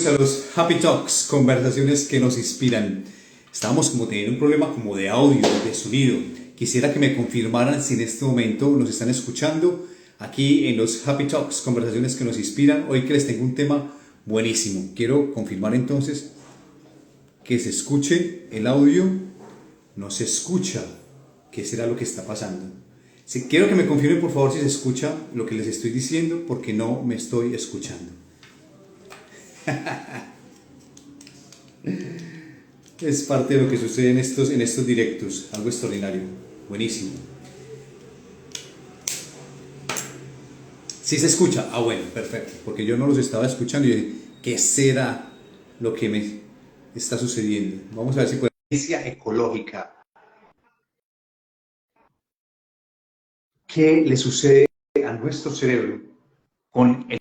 A los Happy Talks, conversaciones que nos inspiran. Estábamos como teniendo un problema como de audio, de sonido. Quisiera que me confirmaran si en este momento nos están escuchando aquí en los Happy Talks, conversaciones que nos inspiran. Hoy que les tengo un tema buenísimo. Quiero confirmar entonces que se escuche el audio. No se escucha. ¿Qué será lo que está pasando? Quiero que me confirmen por favor si se escucha lo que les estoy diciendo, porque no me estoy escuchando. Es parte de lo que sucede en estos directos, algo extraordinario, buenísimo. Sí se escucha, bueno, perfecto, porque yo no los estaba escuchando y yo dije, ¿qué será lo que me está sucediendo? Vamos a ver si puede. Ecológica. ¿Qué le sucede a nuestro cerebro con el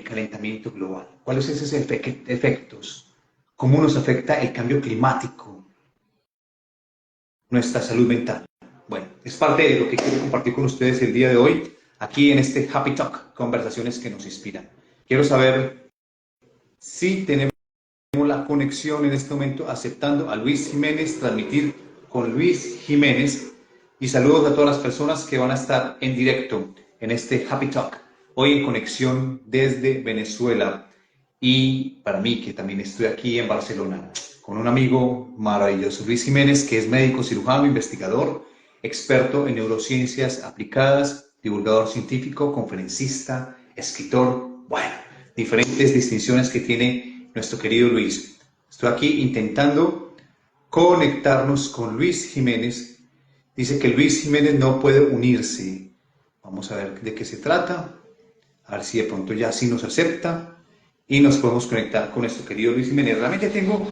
calentamiento global? ¿Cuáles son esos efectos? ¿Cómo nos afecta el cambio climático? Nuestra salud mental. Bueno, es parte de lo que quiero compartir con ustedes el día de hoy, aquí en este Happy Talk, conversaciones que nos inspiran. Quiero saber si tenemos la conexión en este momento, aceptando a Luis Jiménez, transmitir con Luis Jiménez, y saludos a todas las personas que van a estar en directo en este Happy Talk, hoy en conexión desde Venezuela, y para mí, que también estoy aquí en Barcelona, con un amigo maravilloso, Luis Jiménez, que es médico cirujano, investigador, experto en neurociencias aplicadas, divulgador científico, conferencista, escritor, bueno, diferentes distinciones que tiene nuestro querido Luis. Estoy aquí intentando conectarnos con Luis Jiménez. Dice que Luis Jiménez no puede unirse. Vamos a ver de qué se trata, a ver si de pronto ya sí nos acepta y nos podemos conectar con nuestro querido Luis Jiménez. Realmente tengo,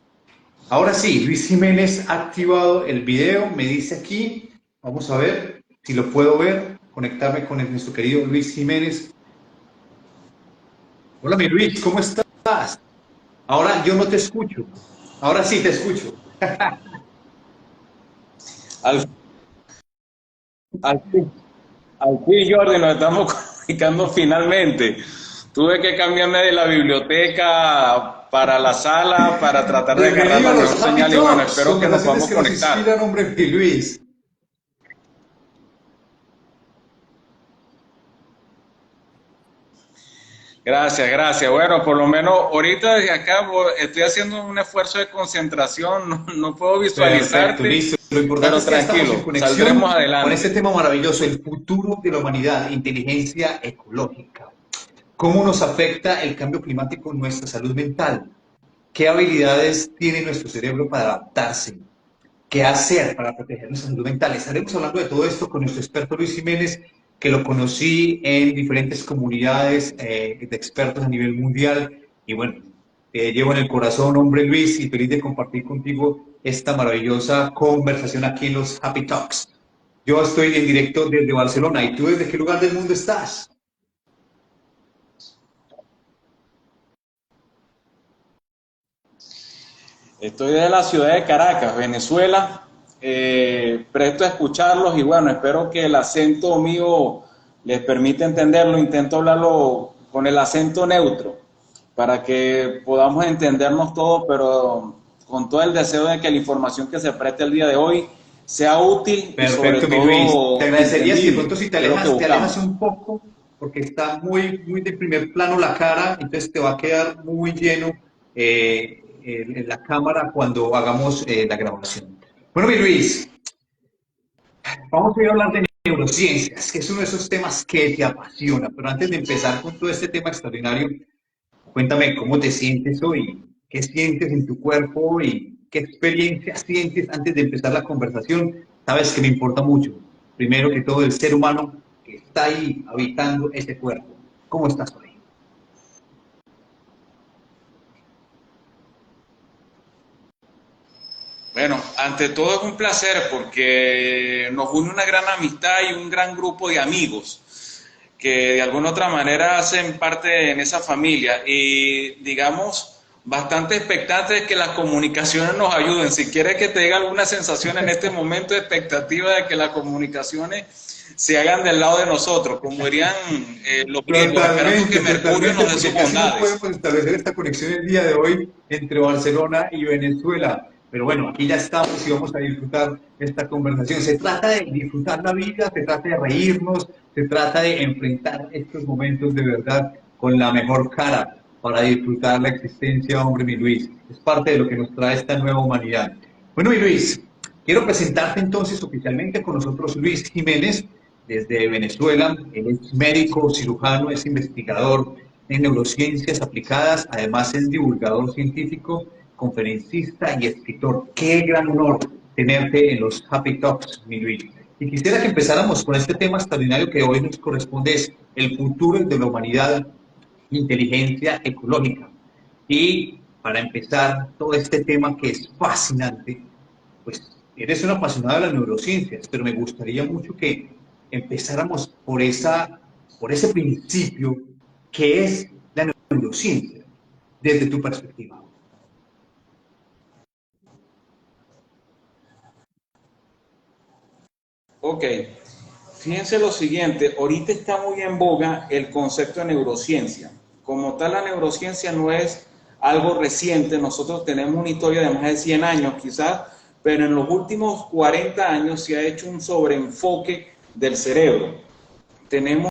ahora sí, Luis Jiménez ha activado el video, me dice aquí, vamos a ver si lo puedo ver, conectarme con nuestro querido Luis Jiménez. Hola, mi Luis, ¿cómo estás? Ahora yo no te escucho, ahora sí te escucho. Al, al, fin, al fin, Jordi, nos estamos comunicando finalmente. Tuve que cambiarme de la biblioteca para la sala para tratar de agarrar Bienvenido la a mejor los Happy señal y bueno, Talks, espero que nos conversaciones podamos que nos conectar. inspiran, hombre, mi Luis. Gracias, gracias. Bueno, por lo menos ahorita desde acá estoy haciendo un esfuerzo de concentración, no puedo Perfecto, visualizarte, listo. Lo importante pero es que ya estamos en tranquilo, saldremos conexión con este adelante. tema maravilloso, el futuro de la humanidad, inteligencia ecológica. ¿Cómo nos afecta el cambio climático en nuestra salud mental? ¿Qué habilidades tiene nuestro cerebro para adaptarse? ¿Qué hacer para proteger nuestra salud mental? Estaremos hablando de todo esto con nuestro experto Luis Jiménez, que lo conocí en diferentes comunidades de expertos a nivel mundial. Y bueno, te llevo en el corazón, hombre Luis, y feliz de compartir contigo esta maravillosa conversación aquí en los Happy Talks. Yo estoy en directo desde Barcelona. ¿Y tú desde qué lugar del mundo estás? Estoy de la ciudad de Caracas, Venezuela. Presto a escucharlos y bueno, espero que el acento mío les permita entenderlo. Intento hablarlo con el acento neutro para que podamos entendernos todos, pero con todo el deseo de que la información que se preste el día de hoy sea útil y sobre Perfecto, mi Luis. Te todo agradecería si de entendible, pronto si que es lo que te alejas buscamos. un poco, porque está muy, muy de primer plano la cara, entonces te va a quedar muy lleno en la cámara cuando hagamos la grabación. Bueno, mi Luis, vamos a ir a hablar de neurociencias, que es uno de esos temas que te apasiona. Pero antes de empezar con todo este tema extraordinario, cuéntame cómo te sientes hoy, qué sientes en tu cuerpo y qué experiencias sientes antes de empezar la conversación. Sabes que me importa mucho, primero que todo, el ser humano que está ahí habitando ese cuerpo. ¿Cómo estás hoy? Bueno, ante todo es un placer porque nos une una gran amistad y un gran grupo de amigos que de alguna otra manera hacen parte en esa familia y digamos bastante expectantes de que las comunicaciones nos ayuden. Si quieres que te diga alguna sensación en este momento de expectativa de que las comunicaciones se hagan del lado de nosotros, como dirían los griegos, esperando que Mercurio nos dé sus porque casi no bondades. podemos establecer esta conexión el día de hoy entre Barcelona y Venezuela. Pero bueno, aquí ya estamos y vamos a disfrutar esta conversación. Se trata de disfrutar la vida, se trata de reírnos, se trata de enfrentar estos momentos de verdad con la mejor cara para disfrutar la existencia, hombre, mi Luis. Es parte de lo que nos trae esta nueva humanidad. Bueno, mi Luis, quiero presentarte entonces oficialmente con nosotros Luis Jiménez, desde Venezuela. Él es médico, cirujano, es investigador en neurociencias aplicadas, además es divulgador científico, conferencista y escritor. Qué gran honor tenerte en los Happy Talks, mi Luis. Y quisiera que empezáramos con este tema extraordinario que hoy nos corresponde, es el futuro de la humanidad, inteligencia ecológica. Y para empezar todo este tema que es fascinante, pues eres un apasionado de las neurociencias, pero me gustaría mucho que empezáramos por ese principio que es la neurociencia, desde tu perspectiva. Ok, fíjense lo siguiente, ahorita está muy en boga el concepto de neurociencia. Como tal, la neurociencia no es algo reciente, nosotros tenemos una historia de más de 100 años quizás, pero en los últimos 40 años se ha hecho un sobreenfoque del cerebro. Tenemos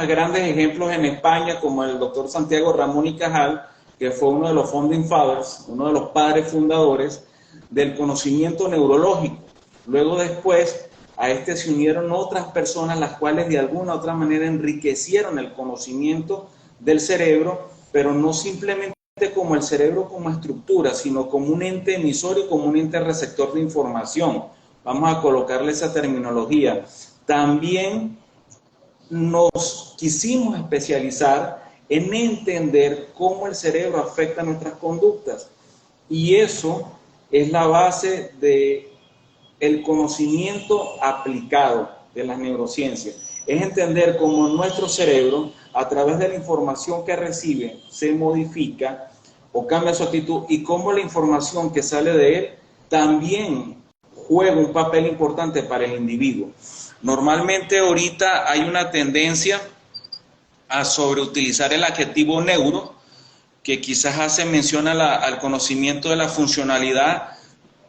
grandes ejemplos en España, como el doctor Santiago Ramón y Cajal, que fue uno de los founding fathers, uno de los padres fundadores del conocimiento neurológico. Luego después a este se unieron otras personas, las cuales de alguna u otra manera enriquecieron el conocimiento del cerebro, pero no simplemente como el cerebro como estructura, sino como un ente emisor y como un ente receptor de información. Vamos a colocarle esa terminología. También nos quisimos especializar en entender cómo el cerebro afecta nuestras conductas. Y eso es la base del conocimiento aplicado de las neurociencias. Es entender cómo nuestro cerebro, a través de la información que recibe, se modifica o cambia su actitud, y cómo la información que sale de él también juega un papel importante para el individuo. Normalmente ahorita hay una tendencia a sobreutilizar el adjetivo neuro, que quizás hace mención al conocimiento de la funcionalidad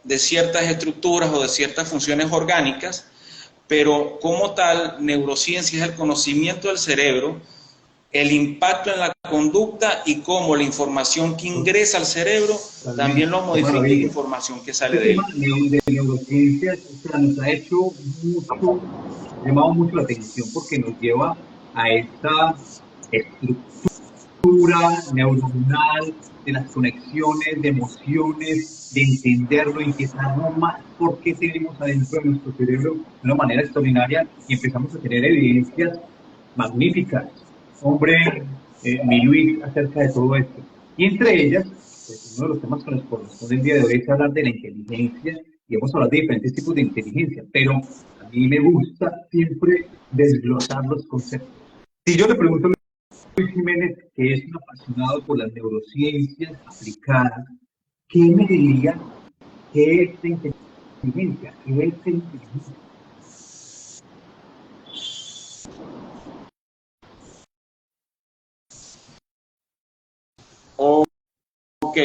de ciertas estructuras o de ciertas funciones orgánicas, pero como tal, neurociencia es el conocimiento del cerebro, el impacto en la conducta y cómo la información que ingresa al cerebro también lo modifica y la información que sale de él. El tema de neurociencias, o sea, nos ha hecho mucho, llamado mucho la atención porque nos lleva a esta estructura neuronal de las conexiones, de emociones, de entenderlo, empezarlo más por qué tenemos adentro de nuestro cerebro de una manera extraordinaria, y empezamos a tener evidencias magníficas, hombre, mi Luis, acerca de todo esto. Y entre ellas, pues, uno de los temas que nos corresponde el día de hoy es hablar de la inteligencia, y vamos a hablar de diferentes tipos de inteligencia, pero a mí me gusta siempre desglosar los conceptos. Si yo le pregunto a Luis Jiménez, que es un apasionado por las neurociencias aplicadas, ¿qué me diría que es la inteligencia? ¿Qué es la inteligencia? Ok,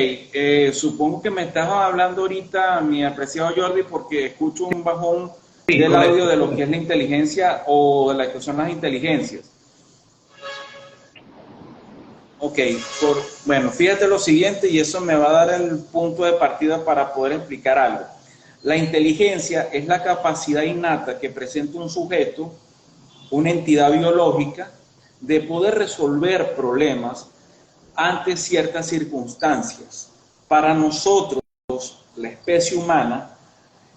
supongo que me estás hablando ahorita, mi apreciado Jordi, porque escucho un bajón del audio de lo que es la inteligencia o de lo que son las inteligencias. Ok, bueno, fíjate lo siguiente, y eso me va a dar el punto de partida para poder explicar algo. La inteligencia es la capacidad innata que presenta un sujeto, una entidad biológica, de poder resolver problemas ante ciertas circunstancias. Para nosotros, la especie humana,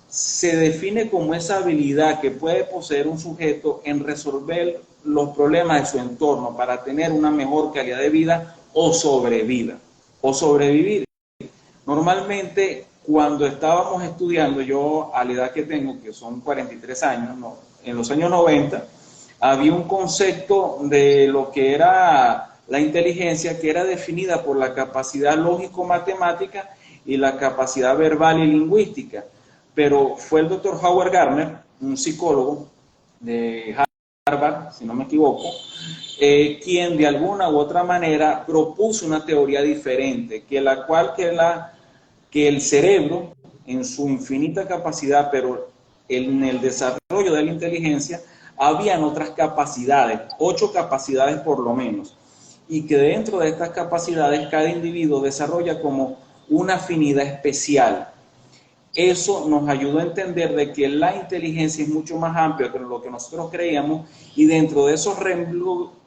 se define como esa habilidad que puede poseer un sujeto en resolver los problemas de su entorno para tener una mejor calidad de vida o sobrevida o sobrevivir. Normalmente, cuando estábamos estudiando, yo a la edad que tengo, que son 43 años, ¿no? En los años 90, había un concepto de lo que era la inteligencia, que era definida por la capacidad lógico-matemática y la capacidad verbal y lingüística. Pero fue el doctor Howard Gardner, un psicólogo, de Harvard, si no me equivoco, quien de alguna u otra manera propuso una teoría diferente, que el cerebro, en su infinita capacidad, pero en el desarrollo de la inteligencia, habían otras capacidades, 8 capacidades por lo menos, y que dentro de estas capacidades cada individuo desarrolla como una afinidad especial. Eso nos ayudó a entender de que la inteligencia es mucho más amplia que lo que nosotros creíamos, y dentro de esos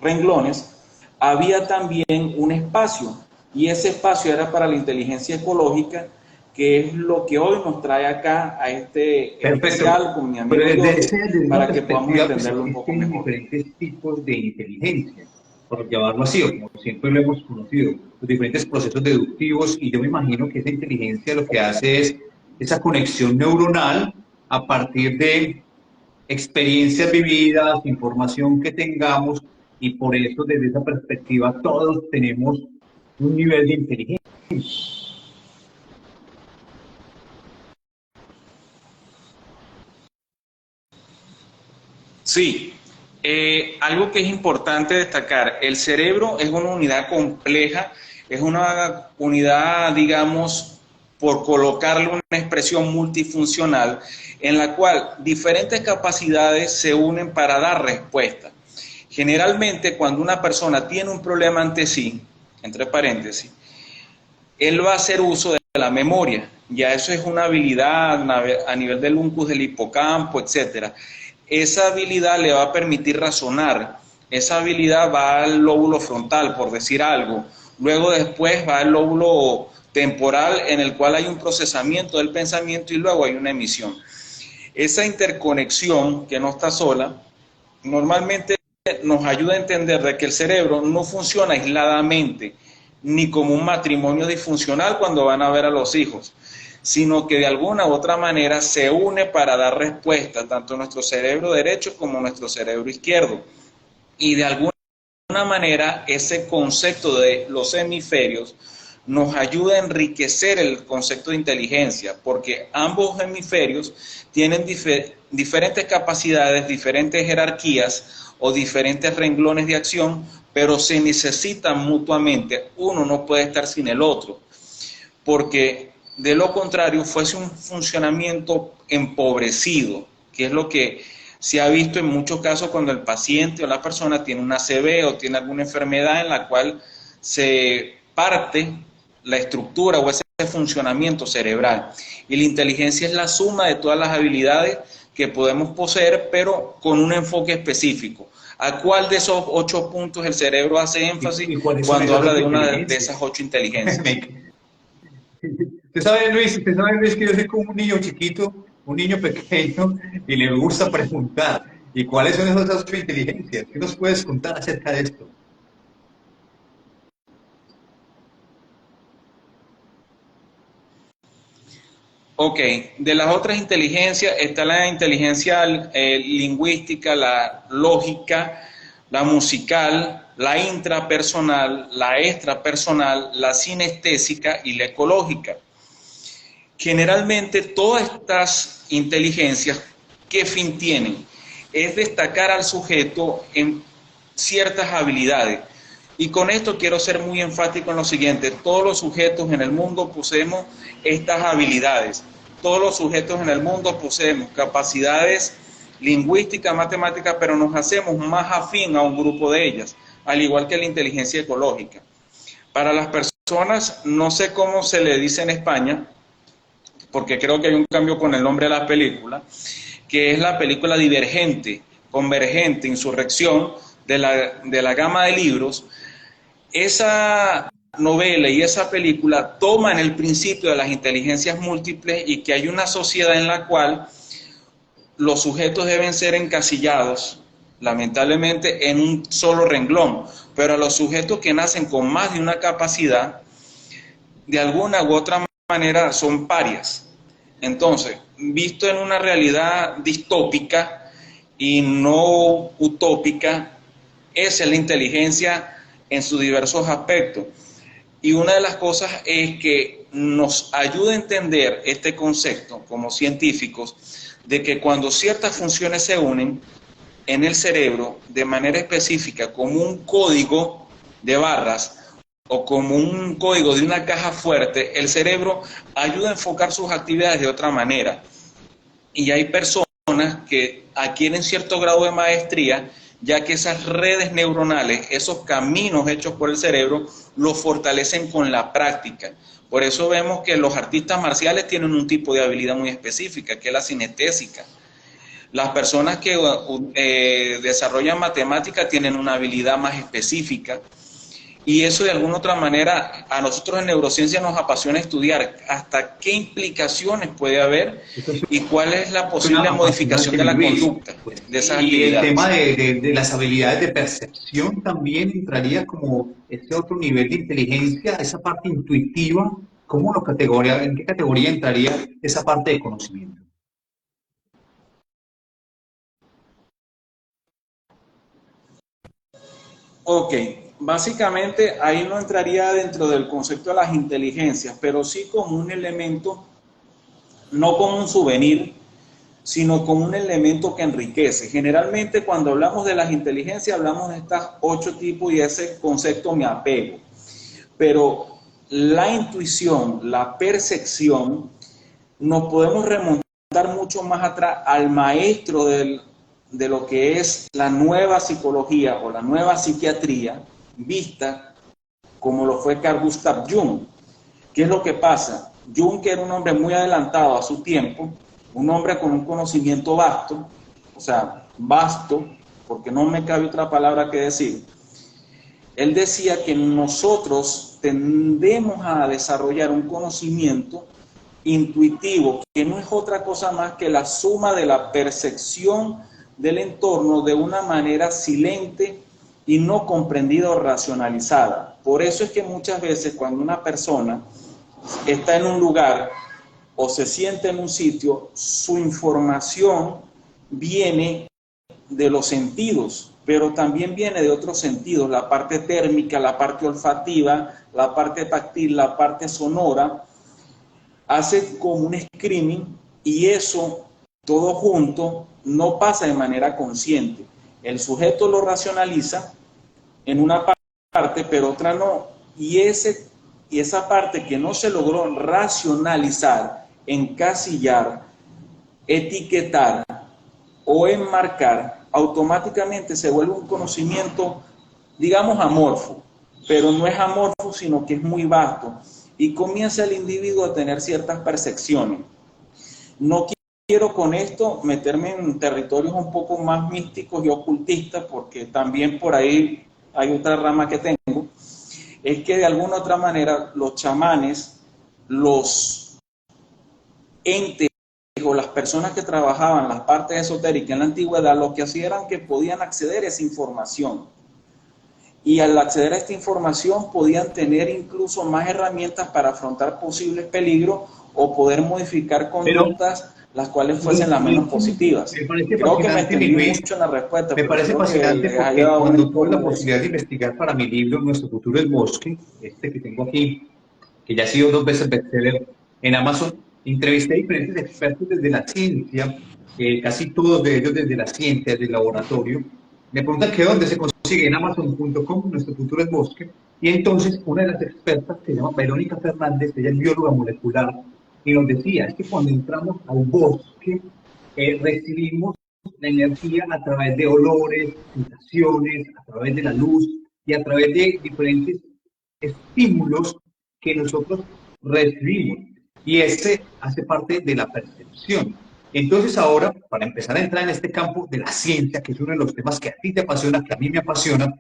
renglones había también un espacio, y ese espacio era para la inteligencia ecológica, que es lo que hoy nos trae acá a este Perfecto. especial con mi amigo Pero Jorge, para que podamos entenderlo un poco existen mejor. diferentes tipos de inteligencia, por llamarlo así, o como siempre lo hemos conocido, los diferentes procesos deductivos, y yo me imagino que esa inteligencia lo que hace es esa conexión neuronal a partir de experiencias vividas, información que tengamos, y por eso desde esa perspectiva todos tenemos un nivel de inteligencia. Sí, algo que es importante destacar, el cerebro es una unidad compleja, es una unidad, digamos, por colocarle una expresión multifuncional, en la cual diferentes capacidades se unen para dar respuesta. Generalmente, cuando una persona tiene un problema ante sí, entre paréntesis, él va a hacer uso de la memoria. Ya eso es una habilidad a nivel del uncus del hipocampo, etcétera. Esa habilidad le va a permitir razonar. Esa habilidad va al lóbulo frontal, por decir algo. Luego después va al lóbulo temporal, en el cual hay un procesamiento del pensamiento, y luego hay una emisión. Esa interconexión, que no está sola, normalmente nos ayuda a entender de que el cerebro no funciona aisladamente, ni como un matrimonio disfuncional cuando van a ver a los hijos, sino que de alguna u otra manera se une para dar respuesta, tanto nuestro cerebro derecho como nuestro cerebro izquierdo. Y de alguna manera ese concepto de los hemisferios nos ayuda a enriquecer el concepto de inteligencia, porque ambos hemisferios tienen diferentes capacidades, diferentes jerarquías o diferentes renglones de acción, pero se necesitan mutuamente. Uno no puede estar sin el otro, porque de lo contrario fuese un funcionamiento empobrecido, que es lo que se ha visto en muchos casos cuando el paciente o la persona tiene una ACV o tiene alguna enfermedad en la cual se parte la estructura o ese funcionamiento cerebral. Y la inteligencia es la suma de todas las habilidades que podemos poseer, pero con un enfoque específico. ¿A cuál de esos 8 puntos el cerebro hace énfasis cuando habla de una de esas 8 inteligencias? Usted sabe, Luis, que yo soy como un niño chiquito, un niño pequeño, y le gusta preguntar. ¿Y cuáles son esas 8 inteligencias? ¿Qué nos puedes contar acerca de esto? Ok, de las otras inteligencias está la inteligencia lingüística, la lógica, la musical, la intrapersonal, la extrapersonal, la sinestésica y la ecológica. Generalmente todas estas inteligencias, ¿qué fin tienen? Es destacar al sujeto en ciertas habilidades. Y con esto quiero ser muy enfático en lo siguiente: todos los sujetos en el mundo poseemos estas habilidades. Todos los sujetos en el mundo poseemos capacidades lingüísticas, matemáticas, pero nos hacemos más afín a un grupo de ellas, al igual que la inteligencia ecológica. Para las personas, no sé cómo se le dice en España, porque creo que hay un cambio con el nombre de la película, que es la película Divergente, Convergente, Insurrección, de la gama de libros. Esa novela y esa película toman el principio de las inteligencias múltiples, y que hay una sociedad en la cual los sujetos deben ser encasillados, lamentablemente, en un solo renglón, pero a los sujetos que nacen con más de una capacidad, de alguna u otra manera son parias. Entonces, visto en una realidad distópica y no utópica, esa es la inteligencia en sus diversos aspectos. Y una de las cosas es que nos ayuda a entender este concepto como científicos, de que cuando ciertas funciones se unen, en el cerebro de manera específica como un código de barras o como un código de una caja fuerte, el cerebro ayuda a enfocar sus actividades de otra manera. Y hay personas que adquieren cierto grado de maestría, ya que esas redes neuronales, esos caminos hechos por el cerebro, los fortalecen con la práctica. Por eso vemos que los artistas marciales tienen un tipo de habilidad muy específica, que es la cinestésica. Las personas que desarrollan matemáticas tienen una habilidad más específica. Y eso de alguna otra manera a nosotros en neurociencia nos apasiona estudiar hasta qué implicaciones puede haber y cuál es la posible modificación de la conducta de esas y el actividades. tema de las habilidades de percepción también entraría como este otro nivel de inteligencia, esa parte intuitiva. ¿Cómo lo categoría, en qué categoría entraría esa parte de conocimiento? Ok, básicamente ahí no entraría dentro del concepto de las inteligencias, pero sí como un elemento, no como un souvenir, sino como un elemento que enriquece. Generalmente cuando hablamos de las inteligencias hablamos de estas 8 tipos y ese concepto me apego. Pero la intuición, la percepción, nos podemos remontar mucho más atrás al maestro de lo que es la nueva psicología o la nueva psiquiatría, vista como lo fue Carl Gustav Jung. ¿Qué es lo que pasa? Jung, que era un hombre muy adelantado a su tiempo, un hombre con un conocimiento vasto, o sea, vasto, porque no me cabe otra palabra que decir, él decía que nosotros tendemos a desarrollar un conocimiento intuitivo, que no es otra cosa más que la suma de la percepción del entorno de una manera silente y no comprendida o racionalizada. Por eso es que muchas veces cuando una persona está en un lugar o se siente en un sitio, su información viene de los sentidos, pero también viene de otros sentidos, la parte térmica, la parte olfativa, la parte táctil, la parte sonora, hace como un screening y eso todo junto no pasa de manera consciente. El sujeto lo racionaliza en una parte, pero otra no. Y esa parte que no se logró racionalizar, encasillar, etiquetar o enmarcar, automáticamente se vuelve un conocimiento, digamos, amorfo, pero no es amorfo, sino que es muy vasto y comienza el individuo a tener ciertas percepciones. No quiero con esto meterme en territorios un poco más místicos y ocultistas, porque también por ahí hay otra rama que tengo, es que de alguna otra manera los chamanes, los entes o las personas que trabajaban las partes esotéricas en la antigüedad, lo que hacían era que podían acceder a esa información. Y al acceder a esta información podían tener incluso más herramientas para afrontar posibles peligros o poder modificar conductas las cuales fuesen las menos positivas. Me parece Creo que me fascinante, mi extendí Luis. mucho en la respuesta, Me pero parece creo que fascinante les porque haya dado un cuando tuve la entorno de eso. posibilidad de investigar para mi libro, Nuestro futuro es bosque, este que tengo aquí, que ya ha sido 2 veces bestseller en Amazon, entrevisté a diferentes expertos desde la ciencia, casi todos de ellos desde la ciencia, desde el laboratorio. Me preguntan que dónde se consigue en Amazon.com, Nuestro futuro es bosque. Y entonces una de las expertas, se llama Verónica Fernández, ella es bióloga molecular, y nos decía, es que cuando entramos al bosque, recibimos la energía a través de olores, sensaciones, a través de la luz y a través de diferentes estímulos que nosotros recibimos. Y ese hace parte de la percepción. Entonces ahora, para empezar a entrar en este campo de la ciencia, que es uno de los temas que a ti te apasiona, que a mí me apasiona,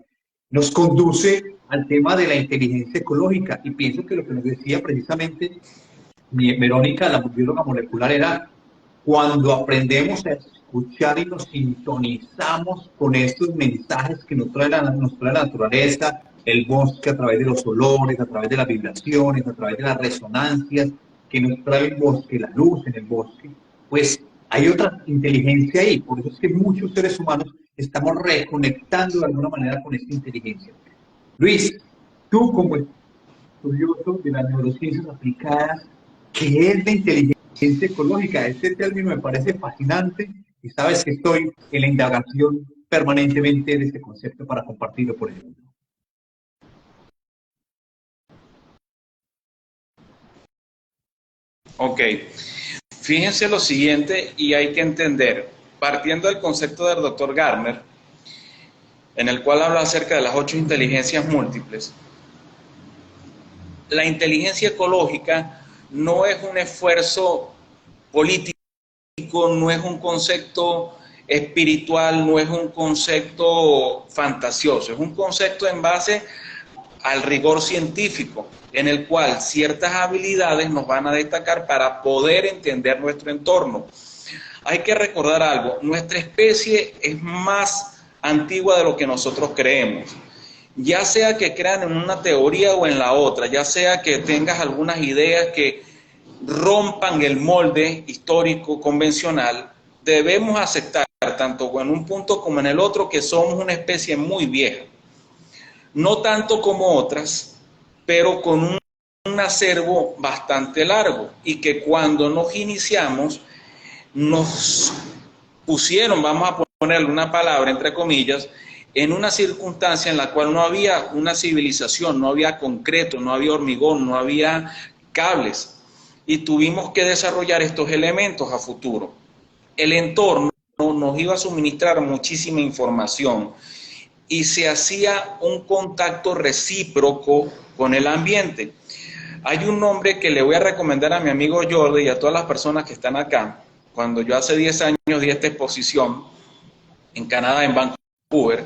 nos conduce al tema de la inteligencia ecológica. Y pienso que lo que nos decía precisamente Verónica, la bióloga molecular, era cuando aprendemos a escuchar y nos sintonizamos con estos mensajes que nos trae la naturaleza, el bosque a través de los olores, a través de las vibraciones, a través de las resonancias que nos trae el bosque, la luz en el bosque, pues hay otra inteligencia ahí. Por eso es que muchos seres humanos estamos reconectando de alguna manera con esta inteligencia. Luis, tú como estudioso de las neurociencias aplicadas, ¿qué es la inteligencia ecológica? Este término me parece fascinante y sabes que estoy en la indagación permanentemente de este concepto para compartirlo por el mundo. Ok, fíjense lo siguiente y hay que entender, partiendo del concepto del doctor Gardner, en el cual habla acerca de las 8 inteligencias múltiples, la inteligencia ecológica no es un esfuerzo político, no es un concepto espiritual, no es un concepto fantasioso, es un concepto en base al rigor científico, en el cual ciertas habilidades nos van a destacar para poder entender nuestro entorno. Hay que recordar algo, nuestra especie es más antigua de lo que nosotros creemos. Ya sea que crean en una teoría o en la otra, ya sea que tengas algunas ideas que rompan el molde histórico convencional, debemos aceptar, tanto en un punto como en el otro, que somos una especie muy vieja. No tanto como otras, pero con un acervo bastante largo, y que cuando nos iniciamos, nos pusieron, vamos a ponerle una palabra entre comillas, en una circunstancia en la cual no había una civilización, no había concreto, no había hormigón, no había cables, y tuvimos que desarrollar estos elementos a futuro. El entorno nos iba a suministrar muchísima información y se hacía un contacto recíproco con el ambiente. Hay un nombre que le voy a recomendar a mi amigo Jordi y a todas las personas que están acá. Cuando yo hace 10 años di esta exposición en Canadá, en Vancouver,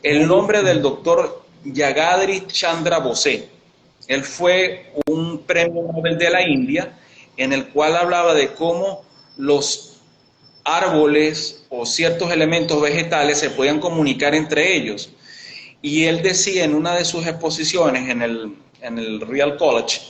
el nombre del doctor Yagadri Chandra Bose. Él fue un premio Nobel de la India, en el cual hablaba de cómo los árboles o ciertos elementos vegetales se podían comunicar entre ellos. Y él decía en una de sus exposiciones en el Real College,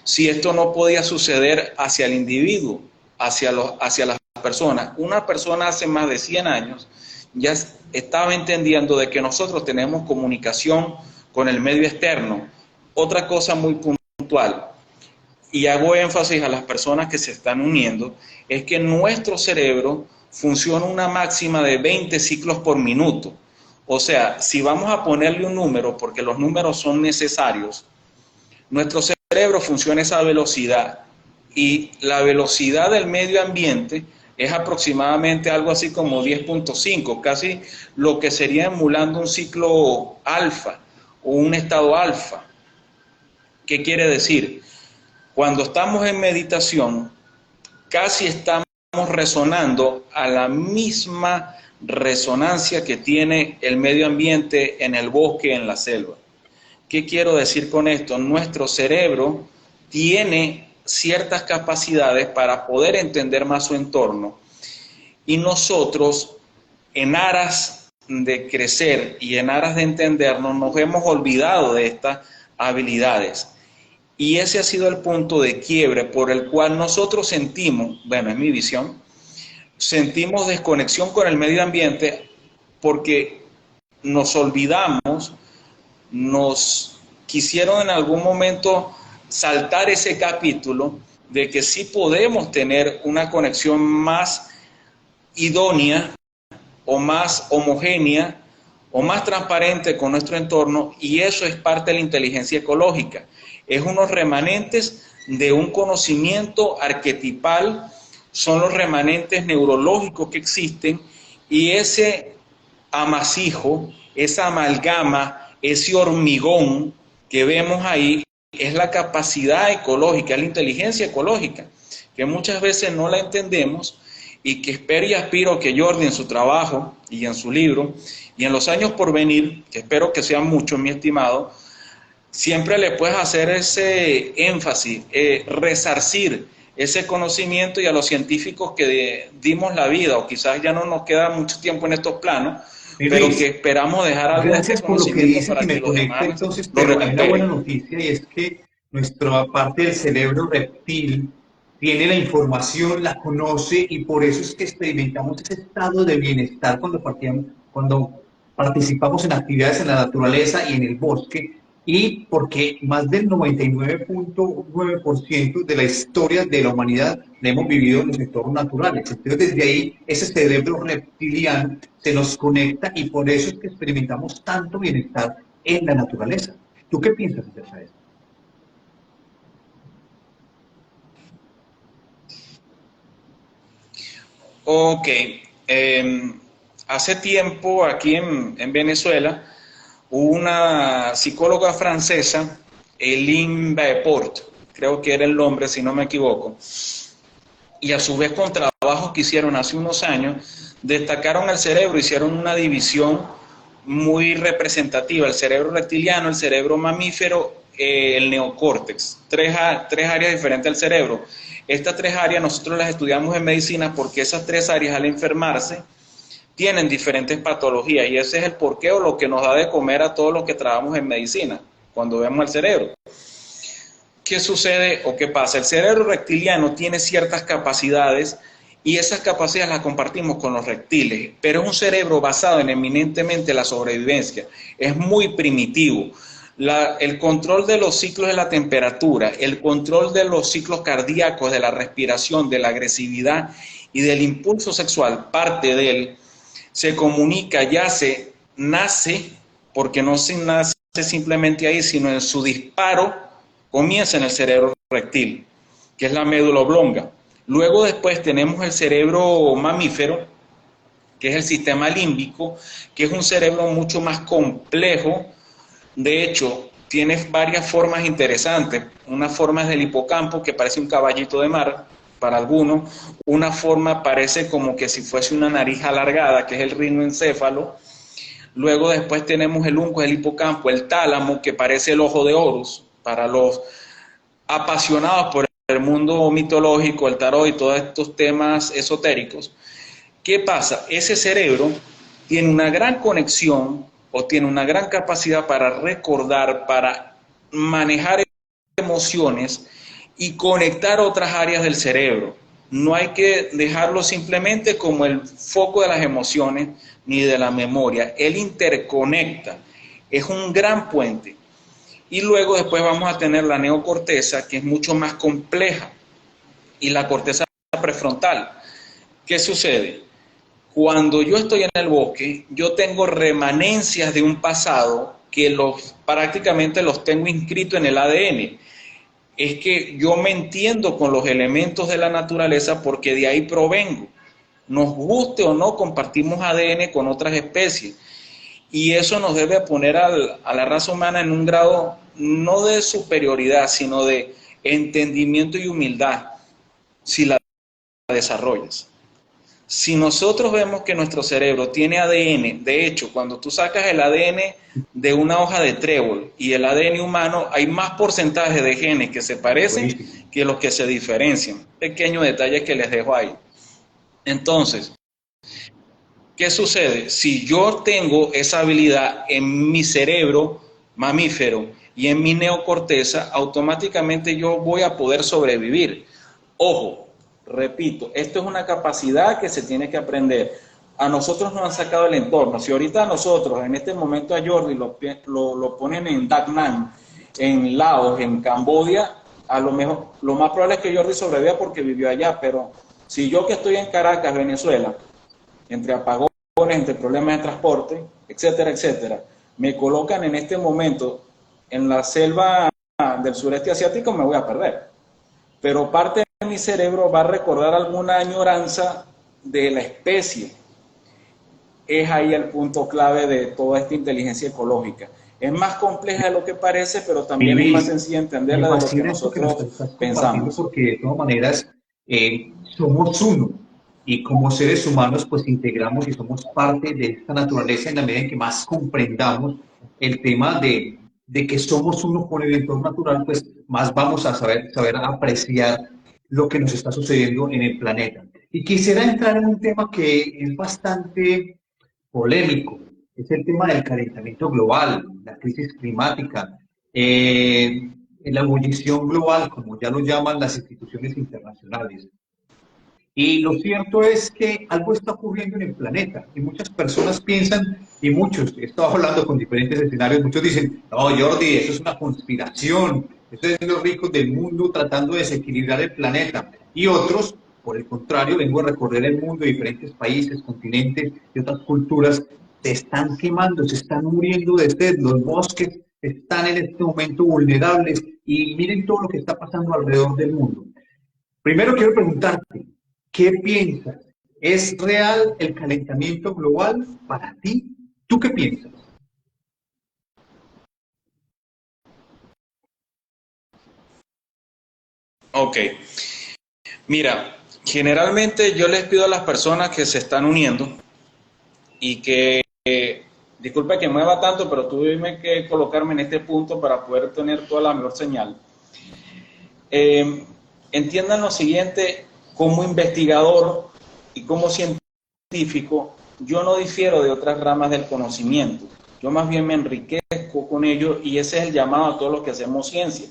si esto no podía suceder hacia el individuo, hacia las personas. Una persona hace más de 100 años ya estaba entendiendo de que nosotros tenemos comunicación con el medio externo. Otra cosa muy puntual, y hago énfasis a las personas que se están uniendo, es que nuestro cerebro funciona una máxima de 20 ciclos por minuto. O sea, si vamos a ponerle un número, porque los números son necesarios, nuestro cerebro funciona a esa velocidad, y la velocidad del medio ambiente es aproximadamente algo así como 10.5, casi lo que sería emulando un ciclo alfa o un estado alfa. ¿Qué quiere decir? Cuando estamos en meditación, casi estamos resonando a la misma resonancia que tiene el medio ambiente en el bosque, en la selva. ¿Qué quiero decir con esto? Nuestro cerebro tiene ciertas capacidades para poder entender más su entorno, y nosotros, en aras de crecer y en aras de entendernos, nos hemos olvidado de estas habilidades. Y ese ha sido el punto de quiebre por el cual nosotros sentimos, bueno, es mi visión, sentimos desconexión con el medio ambiente porque nos olvidamos, nos quisieron en algún momento saltar ese capítulo de que sí podemos tener una conexión más idónea o más homogénea o más transparente con nuestro entorno, y eso es parte de la inteligencia ecológica. Es unos remanentes de un conocimiento arquetipal, son los remanentes neurológicos que existen, y ese amasijo, esa amalgama, ese hormigón que vemos ahí, es la capacidad ecológica, la inteligencia ecológica, que muchas veces no la entendemos, y que espero y aspiro que Jordi en su trabajo y en su libro y en los años por venir, que espero que sean muchos, mi estimado, siempre le puedes hacer ese énfasis, resarcir ese conocimiento, y a los científicos que dimos la vida, o quizás ya no nos queda mucho tiempo en estos planos, pero que esperamos dejar algo de este conocimiento para que los demás entonces, lo pero hay una buena recuperen. noticia, y es que nuestra parte del cerebro reptil tiene la información, la conoce, y por eso es que experimentamos ese estado de bienestar cuando participamos en actividades en la naturaleza y en el bosque, y porque más del 99.9% de la historia de la humanidad la hemos vivido en los entornos naturales. Entonces, desde ahí, ese cerebro reptiliano se nos conecta y por eso es que experimentamos tanto bienestar en la naturaleza. ¿Tú qué piensas acerca de eso? Ok. Hace tiempo aquí en Venezuela hubo una psicóloga francesa, Eline Baeport, creo que era el nombre si no me equivoco, y a su vez con trabajos que hicieron hace unos años, destacaron el cerebro, hicieron una división muy representativa, el cerebro reptiliano, el cerebro mamífero, el neocórtex, tres áreas diferentes del cerebro. Estas tres áreas nosotros las estudiamos en medicina porque esas tres áreas al enfermarse tienen diferentes patologías y ese es el porqué o lo que nos da de comer a todos los que trabajamos en medicina, cuando vemos el cerebro. ¿Qué sucede o qué pasa? El cerebro reptiliano tiene ciertas capacidades y esas capacidades las compartimos con los reptiles, pero es un cerebro basado en eminentemente la sobrevivencia, es muy primitivo. El control de los ciclos de la temperatura, el control de los ciclos cardíacos, de la respiración, de la agresividad y del impulso sexual, parte de él, se comunica, yace, nace, porque no se nace simplemente ahí, sino en su disparo comienza en el cerebro reptil, que es la médula oblonga. Luego después tenemos el cerebro mamífero, que es el sistema límbico, que es un cerebro mucho más complejo. De hecho, tiene varias formas interesantes. Una forma es del hipocampo, que parece un caballito de mar para algunos. Una forma parece como que si fuese una nariz alargada, que es el rinoencéfalo. Luego después tenemos el unco del hipocampo, el tálamo, que parece el ojo de Horus, para los apasionados por el mundo mitológico, el tarot y todos estos temas esotéricos. ¿Qué pasa? Ese cerebro tiene una gran conexión o tiene una gran capacidad para recordar, para manejar emociones y conectar otras áreas del cerebro. No hay que dejarlo simplemente como el foco de las emociones ni de la memoria. Él interconecta, es un gran puente. Y luego después vamos a tener la neocorteza, que es mucho más compleja, y la corteza prefrontal. ¿Qué sucede? Cuando yo estoy en el bosque, yo tengo remanencias de un pasado que prácticamente los tengo inscritos en el ADN. Es que yo me entiendo con los elementos de la naturaleza porque de ahí provengo. Nos guste o no, compartimos ADN con otras especies. Y eso nos debe poner a la raza humana en un grado no de superioridad, sino de entendimiento y humildad, si la desarrollas. Si nosotros vemos que nuestro cerebro tiene ADN, de hecho, cuando tú sacas el ADN de una hoja de trébol y el ADN humano, hay más porcentaje de genes que se parecen Buenísimo. que los que se diferencian. Pequeños detalles que les dejo ahí. Entonces, ¿qué sucede? Si yo tengo esa habilidad en mi cerebro mamífero y en mi neocorteza, automáticamente yo voy a poder sobrevivir. Ojo, repito, esto es una capacidad que se tiene que aprender. A nosotros nos han sacado el entorno. Si ahorita a nosotros, en este momento a Jordi lo ponen en Dak Nang, en Laos, en Camboya, a lo mejor, lo más probable es que Jordi sobreviva porque vivió allá, pero si yo que estoy en Caracas, Venezuela, entre apagones, entre problemas de transporte, etcétera, etcétera, me colocan en este momento en la selva del sureste asiático, me voy a perder. Pero parte de mi cerebro va a recordar alguna añoranza de la especie. Es ahí el punto clave de toda esta inteligencia ecológica. Es más compleja de lo que parece, pero también es más Luis, sencilla me entenderla de lo que fascina esto que nos nosotros estás compartiendo pensamos. porque de todas maneras somos uno y como seres humanos pues integramos y somos parte de esta naturaleza en la medida en que más comprendamos el tema de que somos uno con el entorno natural, pues más vamos a saber apreciar lo que nos está sucediendo en el planeta. Y quisiera entrar en un tema que es bastante polémico, es el tema del calentamiento global, la crisis climática, la ebullición global, como ya lo llaman las instituciones internacionales. Y lo cierto es que algo está ocurriendo en el planeta y muchas personas piensan, y muchos, he estado hablando con diferentes escenarios, muchos dicen, no, Jordi, eso es una conspiración, eso es los ricos del mundo tratando de desequilibrar el planeta. Y otros, por el contrario, vengo a recorrer el mundo, diferentes países, continentes y otras culturas, se están quemando, se están muriendo de sed, los bosques están en este momento vulnerables y miren todo lo que está pasando alrededor del mundo. Primero quiero preguntarte, ¿qué piensas? ¿Es real el calentamiento global para ti? ¿Tú qué piensas? Ok, mira, generalmente yo les pido a las personas que se están uniendo y que, disculpa que mueva tanto, pero tuve que colocarme en este punto para poder tener toda la mejor señal. Entiendan lo siguiente, como investigador y como científico, yo no difiero de otras ramas del conocimiento, yo más bien me enriquezco con ello y ese es el llamado a todos los que hacemos ciencia.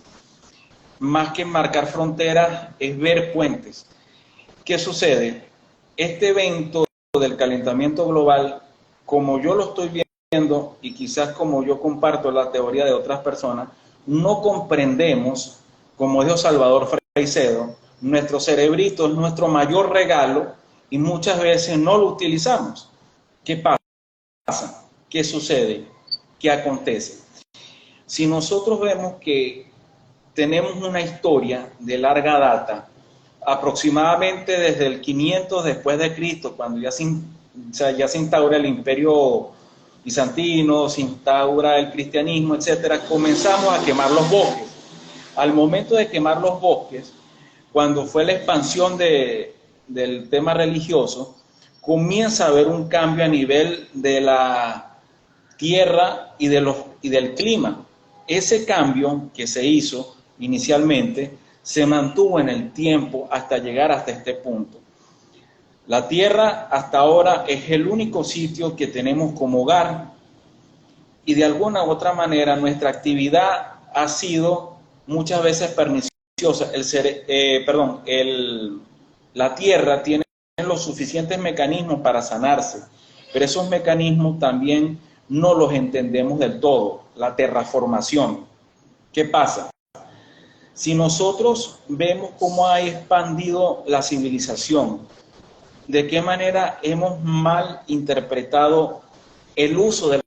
Más que marcar fronteras, es ver puentes. ¿Qué sucede? Este evento del calentamiento global, como yo lo estoy viendo y quizás como yo comparto la teoría de otras personas, no comprendemos, como dijo Salvador Freixedo, nuestro cerebrito es nuestro mayor regalo y muchas veces no lo utilizamos. ¿Qué pasa? ¿Qué sucede? ¿Qué acontece? Si nosotros vemos que tenemos una historia de larga data, aproximadamente desde el 500 después de Cristo, cuando ya se instaura el imperio bizantino, se instaura el cristianismo, etcétera, comenzamos a quemar los bosques. Al momento de quemar los bosques, cuando fue la expansión del tema religioso, comienza a haber un cambio a nivel de la tierra y del clima. Ese cambio que se hizo inicialmente se mantuvo en el tiempo hasta llegar hasta este punto. La Tierra hasta ahora es el único sitio que tenemos como hogar y de alguna u otra manera nuestra actividad ha sido muchas veces perniciosa. La Tierra tiene los suficientes mecanismos para sanarse, pero esos mecanismos también no los entendemos del todo. La terraformación. ¿Qué pasa? Si nosotros vemos cómo ha expandido la civilización, de qué manera hemos mal interpretado el uso del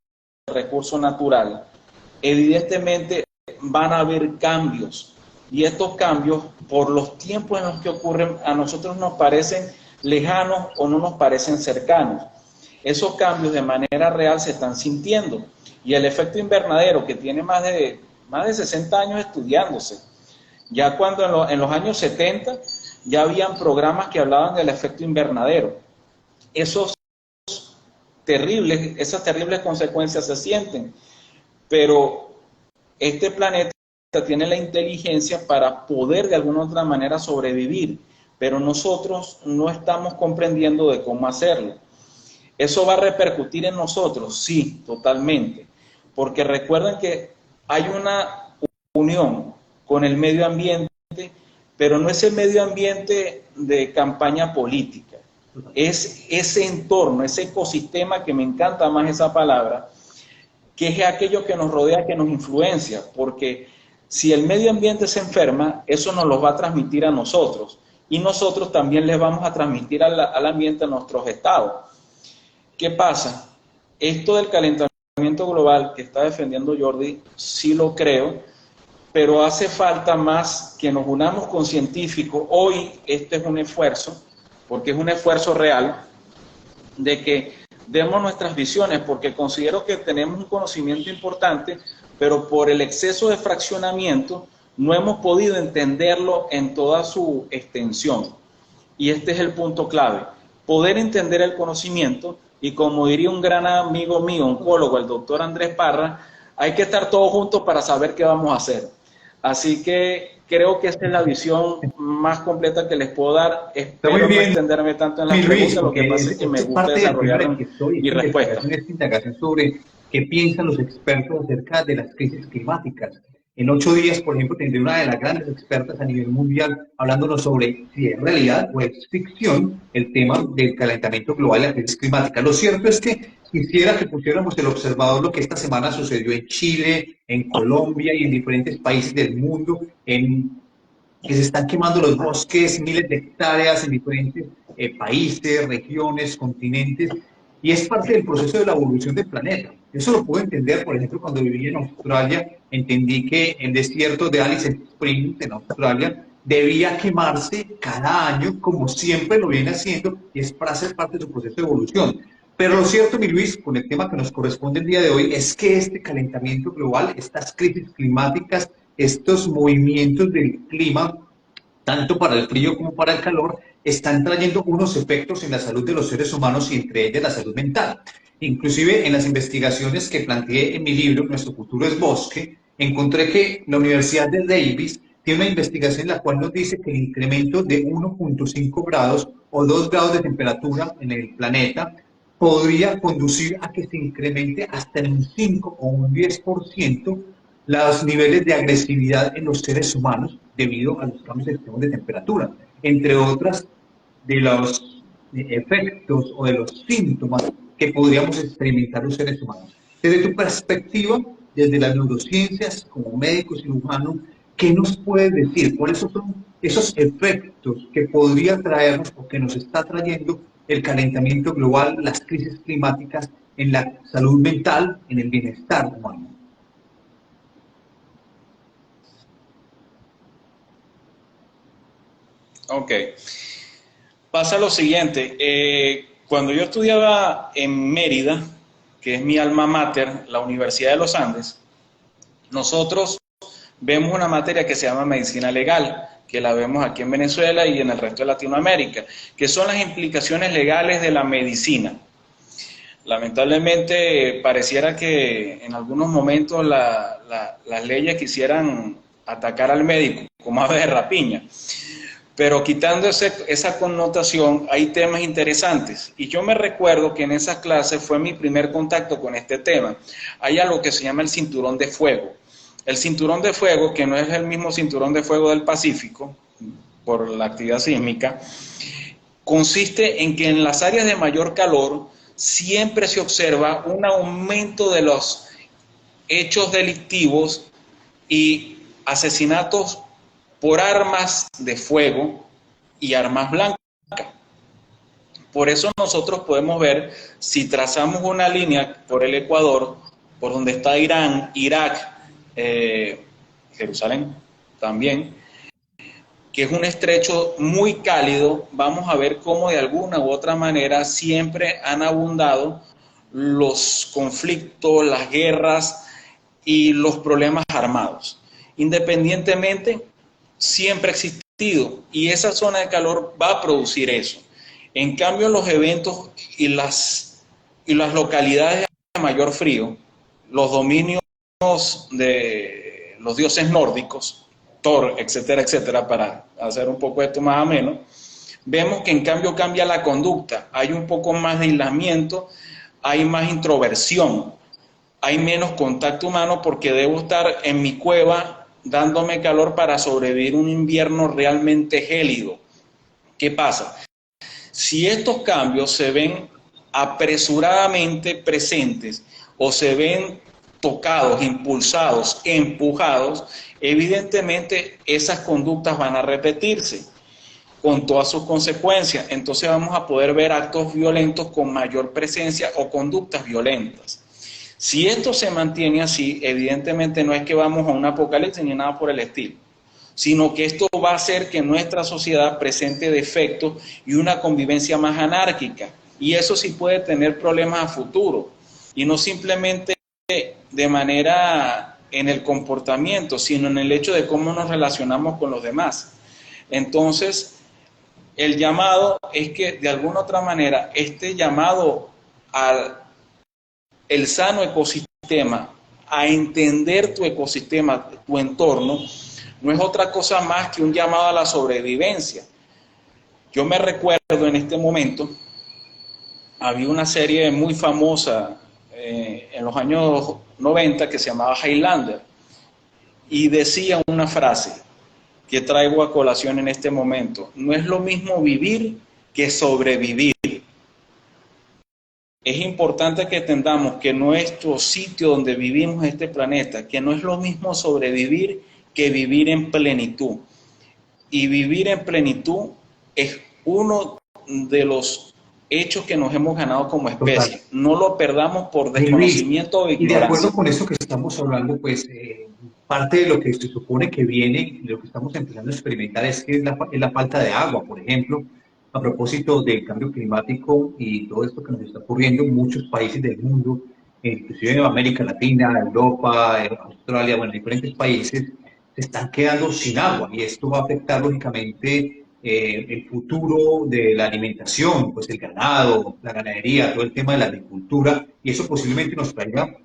recurso natural, evidentemente van a haber cambios. Y estos cambios, por los tiempos en los que ocurren, a nosotros nos parecen lejanos o no nos parecen cercanos. Esos cambios de manera real se están sintiendo. Y el efecto invernadero, que tiene más de 60 años estudiándose, ya cuando en los años 70 ya habían programas que hablaban del efecto invernadero. Esas terribles consecuencias se sienten, pero este planeta tiene la inteligencia para poder de alguna u otra manera sobrevivir, pero nosotros no estamos comprendiendo de cómo hacerlo. ¿Eso va a repercutir en nosotros? Sí, totalmente, porque recuerden que hay una unión con el medio ambiente, pero no es el medio ambiente de campaña política, es ese entorno, ese ecosistema, que me encanta más esa palabra, que es aquello que nos rodea, que nos influencia, porque si el medio ambiente se enferma, eso nos lo va a transmitir a nosotros, y nosotros también les vamos a transmitir al ambiente nuestros estados. ¿Qué pasa? Esto del calentamiento global que está defendiendo Jordi, sí lo creo, pero hace falta más que nos unamos con científicos. Hoy este es un esfuerzo, porque es un esfuerzo real, de que demos nuestras visiones, porque considero que tenemos un conocimiento importante, pero por el exceso de fraccionamiento no hemos podido entenderlo en toda su extensión. Y este es el punto clave, poder entender el conocimiento, y como diría un gran amigo mío, oncólogo, el doctor Andrés Parra, hay que estar todos juntos para saber qué vamos a hacer. Así que creo que esta es la visión más completa que les puedo dar. Espero no extenderme tanto en las preguntas, lo que pasa es que me gusta desarrollar mi respuesta. Esta indagación sobre qué piensan los expertos acerca de las crisis climáticas. En 8 días, por ejemplo, tendré una de las grandes expertas a nivel mundial hablándonos sobre si es realidad o es ficción el tema del calentamiento global y la crisis climática. Lo cierto es que quisiera que pusiéramos el observador lo que esta semana sucedió en Chile, en Colombia y en diferentes países del mundo, que se están quemando los bosques, miles de hectáreas en diferentes países, regiones, continentes, y es parte del proceso de la evolución del planeta. Eso lo puedo entender, por ejemplo, cuando viví en Australia, entendí que el desierto de Alice Springs, en Australia, debía quemarse cada año, como siempre lo viene haciendo, y es para hacer parte de su proceso de evolución. Pero lo cierto, mi Luis, con el tema que nos corresponde el día de hoy, es que este calentamiento global, estas crisis climáticas, estos movimientos del clima, tanto para el frío como para el calor, están trayendo unos efectos en la salud de los seres humanos y entre ellas la salud mental. Inclusive en las investigaciones que planteé en mi libro, Nuestro futuro es bosque, encontré que la Universidad de Davis tiene una investigación en la cual nos dice que el incremento de 1.5 grados o 2 grados de temperatura en el planeta podría conducir a que se incremente hasta en un 5 o un 10% los niveles de agresividad en los seres humanos debido a los cambios extremos de temperatura, entre otras de los efectos o de los síntomas que podríamos experimentar los seres humanos. Desde tu perspectiva, desde las neurociencias, como médico cirujano, ¿qué nos puedes decir? ¿Cuáles son esos efectos que podría traernos o que nos está trayendo el calentamiento global, las crisis climáticas en la salud mental, en el bienestar humano? Ok. Pasa lo siguiente, cuando yo estudiaba en Mérida, que es mi alma mater, la Universidad de los Andes, nosotros vemos una materia que se llama medicina legal, que la vemos aquí en Venezuela y en el resto de Latinoamérica, que son las implicaciones legales de la medicina. Lamentablemente pareciera que en algunos momentos las leyes quisieran atacar al médico como ave de rapiña. Pero quitando esa connotación, hay temas interesantes. Y yo me recuerdo que en esas clases fue mi primer contacto con este tema. Hay algo que se llama el cinturón de fuego. El cinturón de fuego, que no es el mismo cinturón de fuego del Pacífico, por la actividad sísmica, consiste en que en las áreas de mayor calor siempre se observa un aumento de los hechos delictivos y asesinatos por armas de fuego y armas blancas. Por eso nosotros podemos ver, si trazamos una línea por el Ecuador, por donde está Irán, Irak, Jerusalén también, que es un estrecho muy cálido, vamos a ver cómo de alguna u otra manera siempre han abundado los conflictos, las guerras y los problemas armados. Independientemente, siempre ha existido y esa zona de calor va a producir eso. En cambio, los eventos y las localidades de mayor frío, los dominios de los dioses nórdicos, Thor, etcétera, etcétera, para hacer un poco esto más ameno, vemos que en cambio cambia la conducta, hay un poco más de aislamiento, hay más introversión, hay menos contacto humano porque debo estar en mi cueva dándome calor para sobrevivir un invierno realmente gélido. ¿Qué pasa? Si estos cambios se ven apresuradamente presentes o se ven tocados, impulsados, empujados, evidentemente esas conductas van a repetirse con todas sus consecuencias. Entonces vamos a poder ver actos violentos con mayor presencia o conductas violentas. Si esto se mantiene así, evidentemente no es que vamos a un apocalipsis ni nada por el estilo, sino que esto va a hacer que nuestra sociedad presente defectos y una convivencia más anárquica. Y eso sí puede tener problemas a futuro, y no simplemente de manera en el comportamiento, sino en el hecho de cómo nos relacionamos con los demás. Entonces, el llamado es que de alguna otra manera este llamado al el sano ecosistema, a entender tu ecosistema, tu entorno, no es otra cosa más que un llamado a la sobrevivencia. Yo me recuerdo en este momento, había una serie muy famosa en los años 90 que se llamaba Highlander, y decía una frase que traigo a colación en este momento: no es lo mismo vivir que sobrevivir. Es importante que entendamos que nuestro sitio donde vivimos, este planeta, que no es lo mismo sobrevivir que vivir en plenitud. Y vivir en plenitud es uno de los hechos que nos hemos ganado como especie. Total. No lo perdamos por Luis, desconocimiento o y de acuerdo ignorancia. con eso que estamos hablando, pues parte de lo que se supone que viene, de lo que estamos empezando a experimentar es la falta de agua, por ejemplo, a propósito del cambio climático y todo esto que nos está ocurriendo en muchos países del mundo, inclusive en América Latina, Europa, Australia, bueno, diferentes países, se están quedando sin agua y esto va a afectar lógicamente el futuro de la alimentación, pues el ganado, la ganadería, todo el tema de la agricultura, y eso posiblemente nos traiga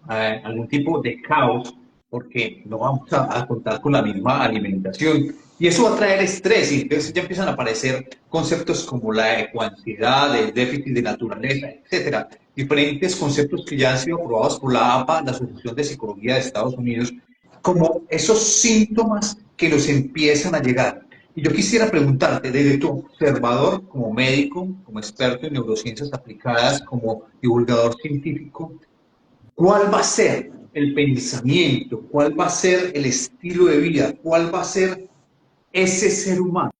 algún tipo de caos porque no vamos a contar con la misma alimentación. Y eso va a traer estrés y entonces ya empiezan a aparecer conceptos como la ecoansiedad, el déficit de naturaleza, etcétera. Diferentes conceptos que ya han sido aprobados por la APA, la Asociación de Psicología de Estados Unidos, como esos síntomas que nos empiezan a llegar. Y yo quisiera preguntarte, desde tu observador, como médico, como experto en neurociencias aplicadas, como divulgador científico, ¿cuál va a ser el pensamiento? ¿Cuál va a ser el estilo de vida? ¿Cuál va a ser ese ser humano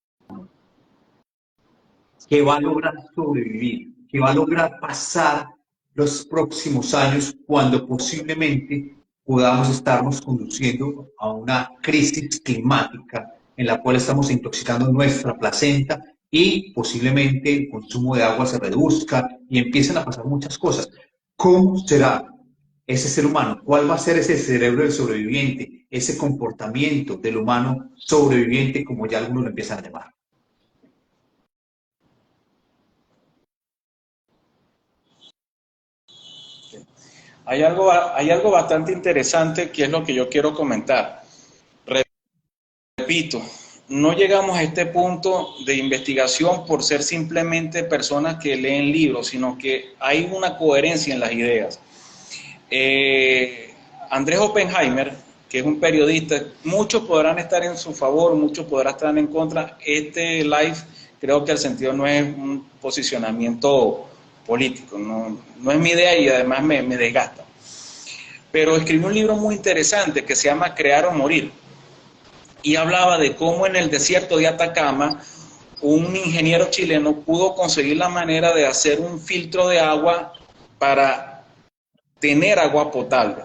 que va a lograr sobrevivir, que va a lograr pasar los próximos años cuando posiblemente podamos estarnos conduciendo a una crisis climática en la cual estamos intoxicando nuestra placenta y posiblemente el consumo de agua se reduzca y empiezan a pasar muchas cosas? ¿Cómo será ese ser humano? ¿Cuál va a ser ese cerebro del sobreviviente? Ese comportamiento del humano sobreviviente, como ya algunos lo empiezan a llamar. Hay algo bastante interesante que es lo que yo quiero comentar. Repito, no llegamos a este punto de investigación por ser simplemente personas que leen libros, sino que hay una coherencia en las ideas. Andrés Oppenheimer, que es un periodista, muchos podrán estar en su favor, muchos podrán estar en contra. Este live creo que el sentido no es un posicionamiento político, no es mi idea y además me desgasta. Pero escribió un libro muy interesante que se llama Crear o Morir, y hablaba de cómo en el desierto de Atacama un ingeniero chileno pudo conseguir la manera de hacer un filtro de agua para tener agua potable.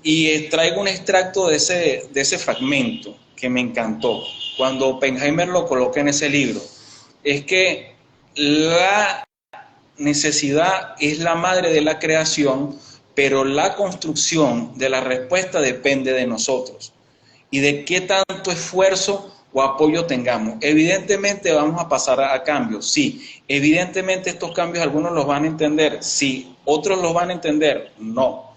Y traigo un extracto de ese fragmento que me encantó, cuando Oppenheimer lo coloca en ese libro. Es que la necesidad es la madre de la creación, pero la construcción de la respuesta depende de nosotros y de qué tanto esfuerzo o apoyo tengamos. Evidentemente vamos a pasar a cambios, sí. Evidentemente estos cambios algunos los van a entender, sí. Otros los van a entender, no.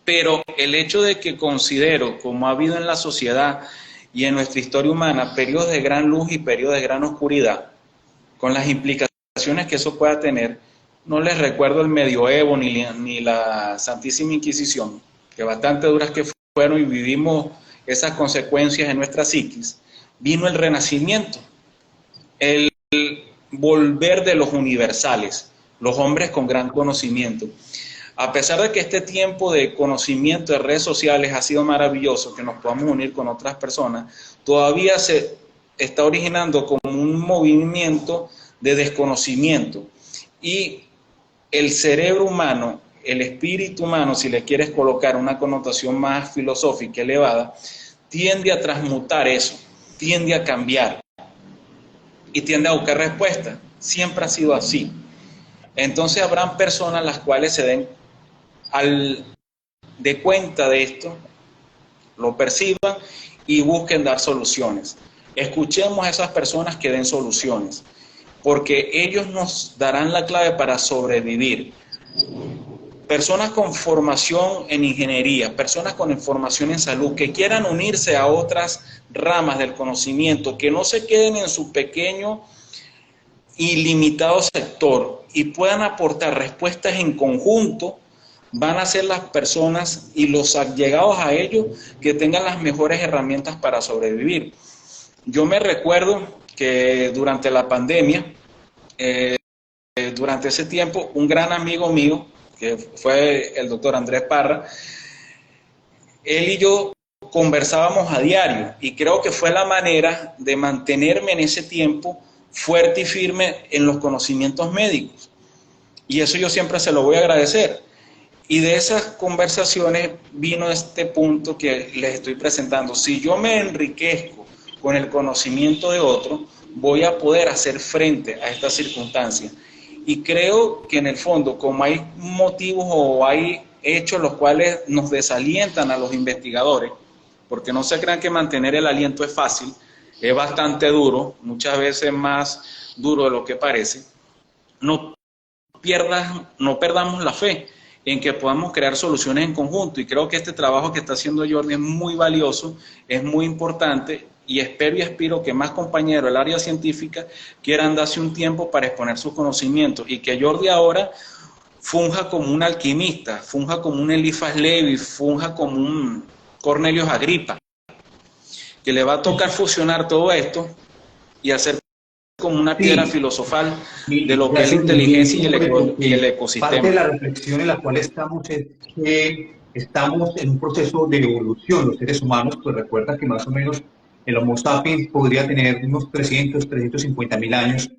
Pero el hecho de que considero, como ha habido en la sociedad y en nuestra historia humana, periodos de gran luz y periodos de gran oscuridad, con las implicaciones que eso pueda tener, no les recuerdo el medioevo ni la Santísima Inquisición, que bastante duras que fueron y vivimos esas consecuencias en nuestra psiquis. Vino el Renacimiento, el volver de los universales, los hombres con gran conocimiento. A pesar de que este tiempo de conocimiento de redes sociales ha sido maravilloso, que nos podamos unir con otras personas, todavía se está originando como un movimiento de desconocimiento. Y el cerebro humano, el espíritu humano, si le quieres colocar una connotación más filosófica elevada, tiende a transmutar eso, tiende a cambiar y tiende a buscar respuestas. Siempre ha sido así. Entonces habrán personas las cuales se den de cuenta de esto, lo perciban y busquen dar soluciones. Escuchemos a esas personas que den soluciones, porque ellos nos darán la clave para sobrevivir. Personas con formación en ingeniería, personas con formación en salud, que quieran unirse a otras ramas del conocimiento, que no se queden en su pequeño y limitado sector y puedan aportar respuestas en conjunto van a ser las personas y los allegados a ellos que tengan las mejores herramientas para sobrevivir. Yo me recuerdo que durante la pandemia, durante ese tiempo, un gran amigo mío, que fue el doctor Andrés Parra, él y yo conversábamos a diario y creo que fue la manera de mantenerme en ese tiempo fuerte y firme en los conocimientos médicos. Y eso yo siempre se lo voy a agradecer. Y de esas conversaciones vino este punto que les estoy presentando. Si yo me enriquezco con el conocimiento de otro, voy a poder hacer frente a estas circunstancias. Y creo que en el fondo, como hay motivos o hay hechos los cuales nos desalientan a los investigadores, porque no se crean que mantener el aliento es fácil, es bastante duro, muchas veces más duro de lo que parece, no perdamos la fe en que podamos crear soluciones en conjunto, y creo que este trabajo que está haciendo Jordi es muy valioso, es muy importante, y espero y aspiro que más compañeros del área científica quieran darse un tiempo para exponer sus conocimientos, y que Jordi ahora funja como un alquimista, funja como un Elifas Levi, funja como un Cornelius Agripa, que le va a tocar fusionar todo esto y hacer como una piedra filosofal de lo que es la inteligencia y el ecosistema. Parte de la reflexión en la cual estamos es que estamos en un proceso de evolución. Los seres humanos, pues recuerda que más o menos el Homo sapiens podría tener unos 350.000 años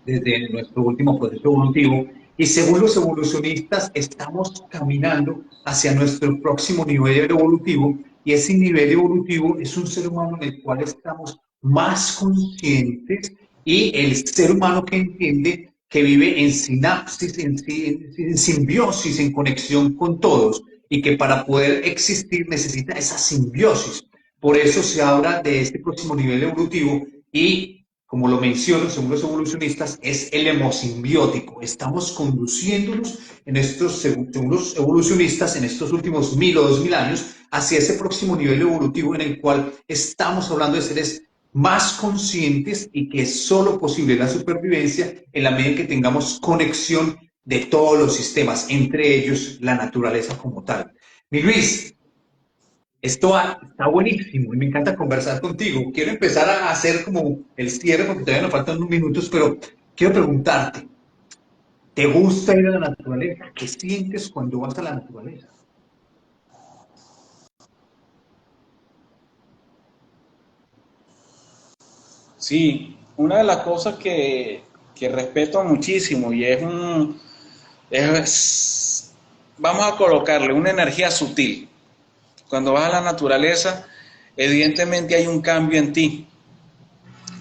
desde nuestro último proceso evolutivo, y según los evolucionistas estamos caminando hacia nuestro próximo nivel evolutivo, y ese nivel evolutivo es un ser humano en el cual estamos más conscientes, y el ser humano que entiende que vive en sinapsis, en simbiosis, en conexión con todos, y que para poder existir necesita esa simbiosis. Por eso se habla de este próximo nivel evolutivo, y como lo menciono, según los evolucionistas, es el hemosimbiótico. Estamos conduciéndonos, según los evolucionistas, en estos últimos 1000 o 2000 años, hacia ese próximo nivel evolutivo en el cual estamos hablando de seres más conscientes, y que es solo posible la supervivencia en la medida en que tengamos conexión de todos los sistemas, entre ellos la naturaleza como tal. Mi Luis, esto está buenísimo y me encanta conversar contigo. Quiero empezar a hacer como el cierre porque todavía nos faltan unos minutos, pero quiero preguntarte, ¿te gusta ir a la naturaleza? ¿Qué sientes cuando vas a la naturaleza? Sí, una de las cosas que respeto muchísimo y vamos a colocarle una energía sutil. Cuando vas a la naturaleza, evidentemente hay un cambio en ti.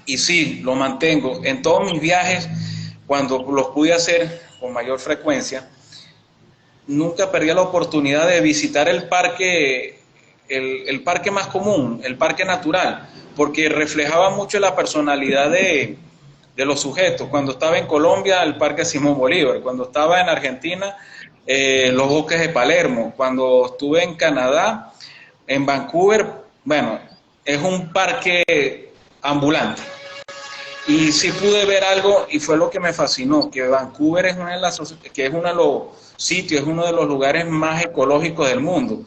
Y sí, lo mantengo. En todos mis viajes, cuando los pude hacer con mayor frecuencia, nunca perdí la oportunidad de visitar el parque, el parque más común, el parque natural, porque reflejaba mucho la personalidad de los sujetos. Cuando estaba en Colombia, el Parque Simón Bolívar; cuando estaba en Argentina, los bosques de Palermo; cuando estuve en Canadá, en Vancouver, bueno, es un parque ambulante. Y sí pude ver algo, y fue lo que me fascinó, que Vancouver es uno de los sitios, es uno de los lugares más ecológicos del mundo.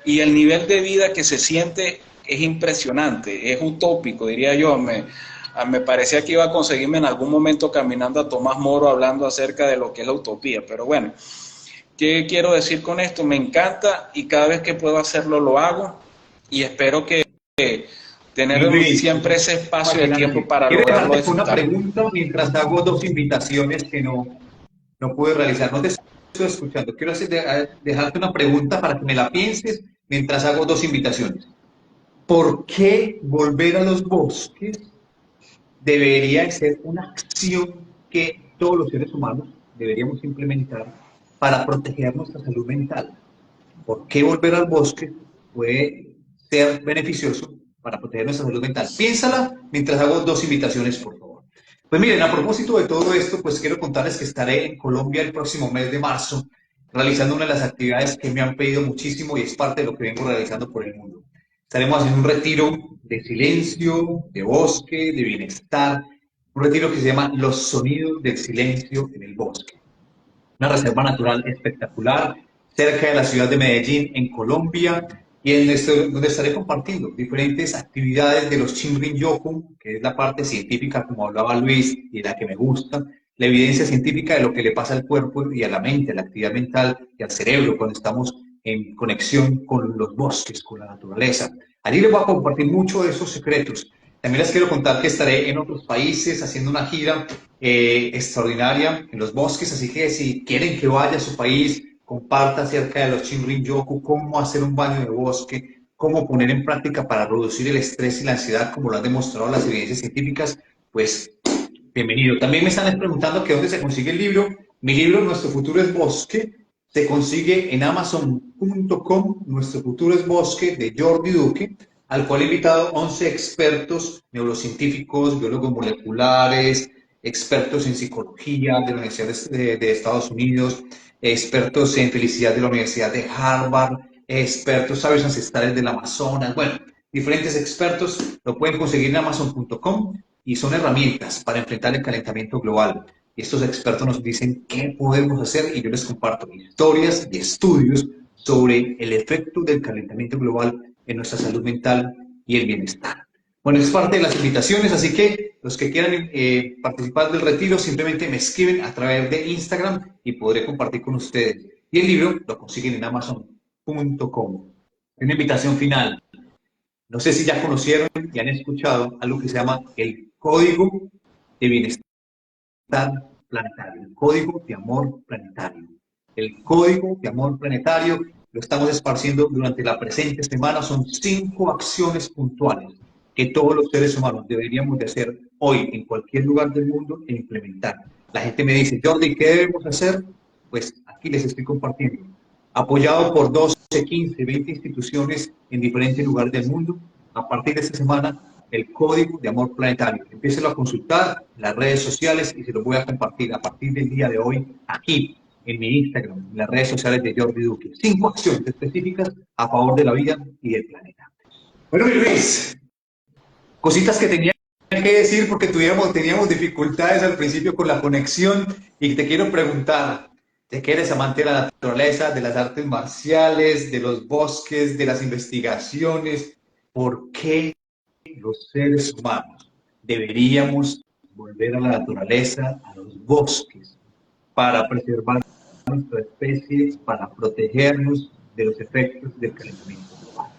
Y el nivel de vida que se siente es impresionante, es utópico, diría yo. Me parecía que iba a conseguirme en algún momento caminando a Tomás Moro hablando acerca de lo que es la utopía. Pero bueno, ¿qué quiero decir con esto? Me encanta, y cada vez que puedo hacerlo lo hago, y espero que tener siempre ese espacio de tiempo para lograrlo disfrutar. Una disfrutar. pregunta mientras hago dos invitaciones que no pude realizar. No te estoy escuchando. Quiero dejarte una pregunta para que me la pienses mientras hago dos invitaciones. ¿Por qué volver a los bosques debería ser una acción que todos los seres humanos deberíamos implementar para proteger nuestra salud mental? ¿Por qué volver al bosque puede ser beneficioso para proteger nuestra salud mental? Piénsala mientras hago dos invitaciones, por favor. Pues miren, a propósito de todo esto, pues quiero contarles que estaré en Colombia el próximo mes de marzo realizando una de las actividades que me han pedido muchísimo, y es parte de lo que vengo realizando por el mundo. Estaremos haciendo un retiro de silencio, de bosque, de bienestar, un retiro que se llama Los Sonidos del Silencio en el Bosque. Una reserva natural espectacular, cerca de la ciudad de Medellín, en Colombia, y donde estaré compartiendo diferentes actividades de los Shinrin-yoku, que es la parte científica, como hablaba Luis, y la que me gusta, la evidencia científica de lo que le pasa al cuerpo y a la mente, a la actividad mental y al cerebro cuando estamos en conexión con los bosques, con la naturaleza. Allí les voy a compartir mucho de esos secretos. También les quiero contar que estaré en otros países haciendo una gira extraordinaria en los bosques, así que si quieren que vaya a su país, comparta acerca de los Shinrin-yoku, cómo hacer un baño de bosque, cómo poner en práctica para reducir el estrés y la ansiedad, como lo han demostrado las evidencias científicas, pues bienvenido. También me están preguntando que dónde se consigue el libro. Mi libro, Nuestro futuro es bosque, se consigue en amazon.com, Nuestro futuro es bosque, de Jordi Duque, al cual he invitado 11 expertos, neurocientíficos, biólogos moleculares, expertos en psicología de la Universidad de Estados Unidos, expertos en felicidad de la Universidad de Harvard, expertos sabios ancestrales del Amazonas, bueno, diferentes expertos, lo pueden conseguir en amazon.com y son herramientas para enfrentar el calentamiento global. Y estos expertos nos dicen qué podemos hacer y yo les comparto historias y estudios sobre el efecto del calentamiento global en nuestra salud mental y el bienestar. Bueno, es parte de las invitaciones, así que los que quieran participar del retiro simplemente me escriben a través de Instagram y podré compartir con ustedes. Y el libro lo consiguen en amazon.com. Una invitación final. No sé si ya conocieron y han escuchado algo que se llama el Código de Bienestar Planetario, el Código de Amor Planetario. El Código de Amor Planetario lo estamos esparciendo durante la presente semana. Son 5 acciones puntuales que todos los seres humanos deberíamos de hacer hoy en cualquier lugar del mundo e implementar. La gente me dice, Jordi, ¿qué debemos hacer? Pues aquí les estoy compartiendo. Apoyado por 12, 15, 20 instituciones en diferentes lugares del mundo, a partir de esta semana el Código de Amor Planetario. Empiécelo a consultar en las redes sociales y se lo voy a compartir a partir del día de hoy aquí en mi Instagram, en las redes sociales de Jordi Duque. 5 acciones específicas a favor de la vida y del planeta. Bueno, Luis, cositas que tenía que decir porque teníamos dificultades al principio con la conexión y te quiero preguntar, ¿de qué eres amante de la naturaleza, de las artes marciales, de los bosques, de las investigaciones? ¿Por qué los seres humanos deberíamos volver a la naturaleza, a los bosques, para preservar nuestra especie, para protegernos de los efectos del calentamiento global?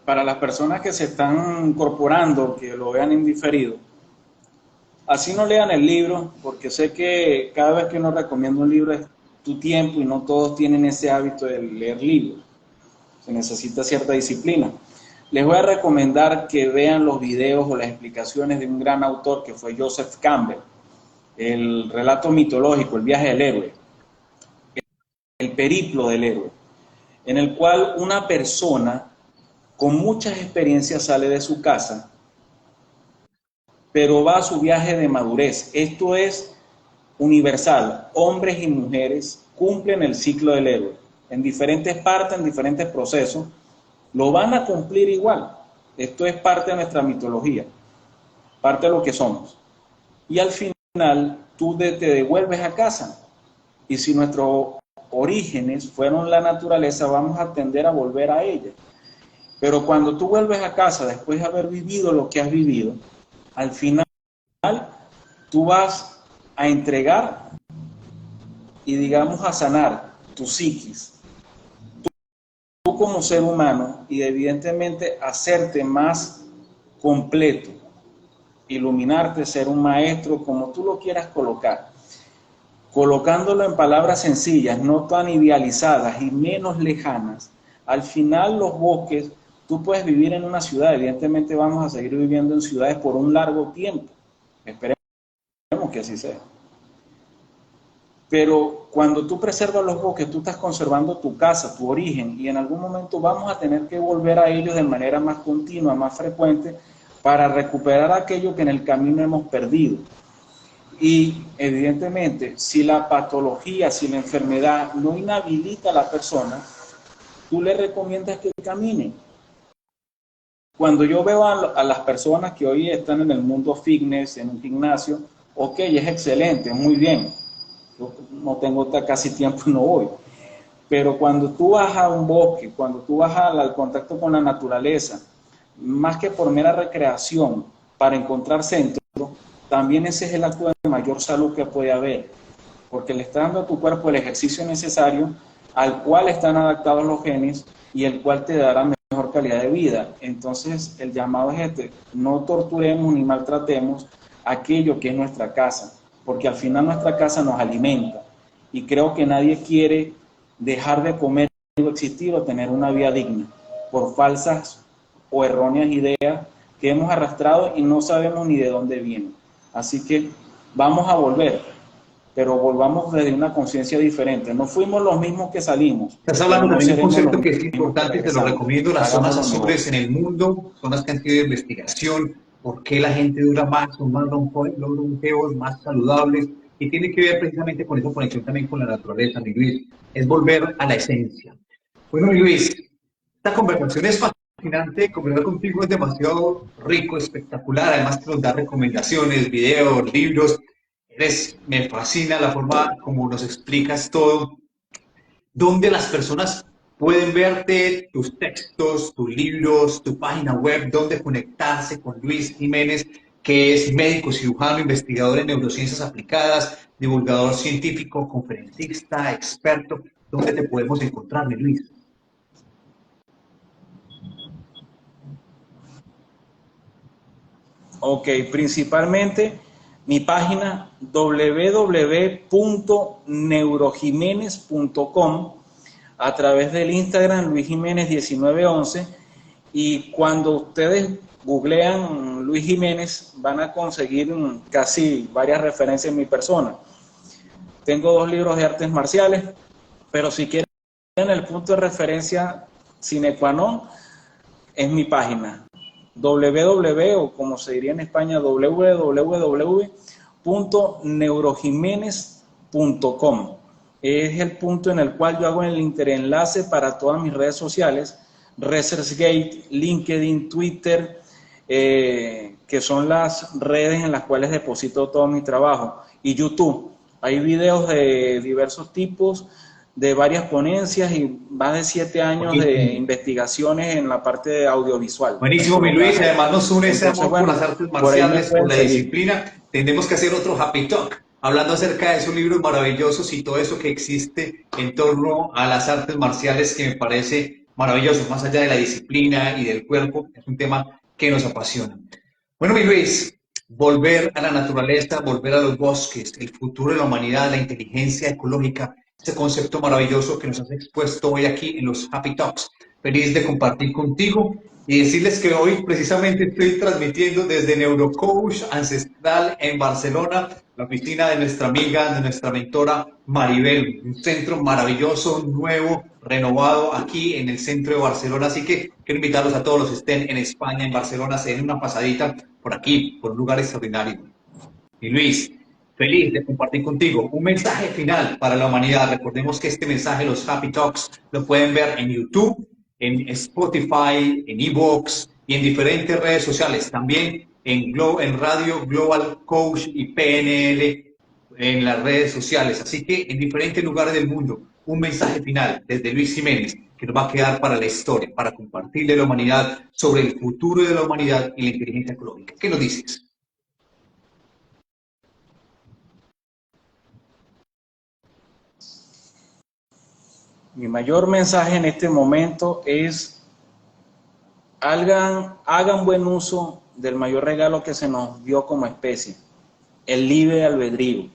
Para las personas que se están incorporando, que lo vean en diferido, así no lean el libro, porque sé que cada vez que uno recomienda un libro es tu tiempo y no todos tienen ese hábito de leer libros. Se necesita cierta disciplina. Les voy a recomendar que vean los videos o las explicaciones de un gran autor que fue Joseph Campbell, el relato mitológico, el viaje del héroe, el periplo del héroe, en el cual una persona con muchas experiencias sale de su casa, pero va a su viaje de madurez. Esto es universal. Hombres y mujeres cumplen el ciclo del héroe. En diferentes partes, en diferentes procesos, lo van a cumplir igual. Esto es parte de nuestra mitología, parte de lo que somos. Y al final, tú te devuelves a casa. Y si nuestros orígenes fueron la naturaleza, vamos a tender a volver a ella. Pero cuando tú vuelves a casa después de haber vivido lo que has vivido, al final tú vas a entregar y digamos a sanar tu psiquis, tú como ser humano, y evidentemente hacerte más completo, iluminarte, ser un maestro, como tú lo quieras colocar, colocándolo en palabras sencillas, no tan idealizadas y menos lejanas. Al final los bosques, tú puedes vivir en una ciudad, evidentemente vamos a seguir viviendo en ciudades por un largo tiempo, esperemos que así sea. Pero cuando tú preservas los bosques, tú estás conservando tu casa, tu origen, y en algún momento vamos a tener que volver a ellos de manera más continua, más frecuente, para recuperar aquello que en el camino hemos perdido. Y evidentemente, si la patología, si la enfermedad no inhabilita a la persona, tú le recomiendas que camine. cuando yo veo a las personas que hoy están en el mundo fitness, en un gimnasio, ok, es excelente, muy bien. Yo no tengo casi tiempo y no voy. Pero cuando tú vas a un bosque, cuando tú vas al contacto con la naturaleza, más que por mera recreación, para encontrar centro, también ese es el acto de mayor salud que puede haber, porque le está dando a tu cuerpo el ejercicio necesario al cual están adaptados los genes y el cual te dará mejor calidad de vida. Entonces, el llamado es este: no torturemos ni maltratemos aquello que es nuestra casa, porque al final nuestra casa nos alimenta, y creo que nadie quiere dejar de comer o existir o tener una vida digna por falsas o erróneas ideas que hemos arrastrado y no sabemos ni de dónde vienen. Así que vamos a volver, pero volvamos desde una conciencia diferente. No fuimos los mismos que salimos. Estás hablando No también de un seremos concepto los que es mismos que importante y te lo regresamos. recomiendo: las zonas Hagámoslo mejor. azules en el mundo, zonas que han sido de investigación, por qué la gente dura más, son más longevos, más saludables, y tiene que ver precisamente con esa conexión también con la naturaleza, mi Luis. Es volver a la esencia. Bueno, mi Luis, esta conversación es fascinante, conversar contigo es demasiado rico, espectacular, además que nos da recomendaciones, videos, libros. Me fascina la forma como nos explicas todo. ¿Dónde las personas pueden verte, tus textos, tus libros, tu página web? ¿Dónde conectarse con Luis Jiménez, que es médico, cirujano, investigador en neurociencias aplicadas, divulgador científico, conferencista, experto? ¿Dónde te podemos encontrar, mi Luis? Ok, principalmente mi página www.neurojimenez.com, a través del Instagram Luis Jiménez 1911, y cuando ustedes googlean Luis Jiménez van a conseguir casi varias referencias en mi persona. Tengo 2 libros de artes marciales, pero si quieren el punto de referencia sine qua non es mi página www, o como se diría en España, www.neurojimenez.com. Es el punto en el cual yo hago el interenlace para todas mis redes sociales: ResearchGate, LinkedIn, Twitter, que son las redes en las cuales deposito todo mi trabajo, y YouTube. Hay videos de diversos tipos, de varias ponencias y más de 7 años de investigaciones en la parte de audiovisual. Buenísimo, mi Luis. Además nos une ese amor por las artes marciales, por la seguir. disciplina. Tendremos que hacer otro Happy Talk, hablando acerca de esos libros maravillosos y todo eso que existe en torno a las artes marciales, que me parece maravilloso, más allá de la disciplina y del cuerpo. Es un tema que nos apasiona. Bueno, mi Luis, volver a la naturaleza, volver a los bosques, el futuro de la humanidad, la inteligencia ecológica, ese concepto maravilloso que nos has expuesto hoy aquí en los Happy Talks. Feliz de compartir contigo y decirles que hoy precisamente estoy transmitiendo desde Neurocoach Ancestral en Barcelona, la oficina de nuestra amiga, de nuestra mentora Maribel, un centro maravilloso, nuevo, renovado aquí en el centro de Barcelona. Así que quiero invitarlos a todos los que estén en España, en Barcelona, se den una pasadita por aquí, por un lugar extraordinario. Y Luis, feliz de compartir contigo un mensaje final para la humanidad. Recordemos que este mensaje, los Happy Talks, lo pueden ver en YouTube, en Spotify, en eBooks y en diferentes redes sociales. También en Radio Global Coach y PNL en las redes sociales. Así que en diferentes lugares del mundo, un mensaje final desde Luis Jiménez que nos va a quedar para la historia, para compartirle a la humanidad sobre el futuro de la humanidad y la inteligencia ecológica. ¿Qué nos dices? Mi mayor mensaje en este momento es: hagan buen uso del mayor regalo que se nos dio como especie, el libre albedrío.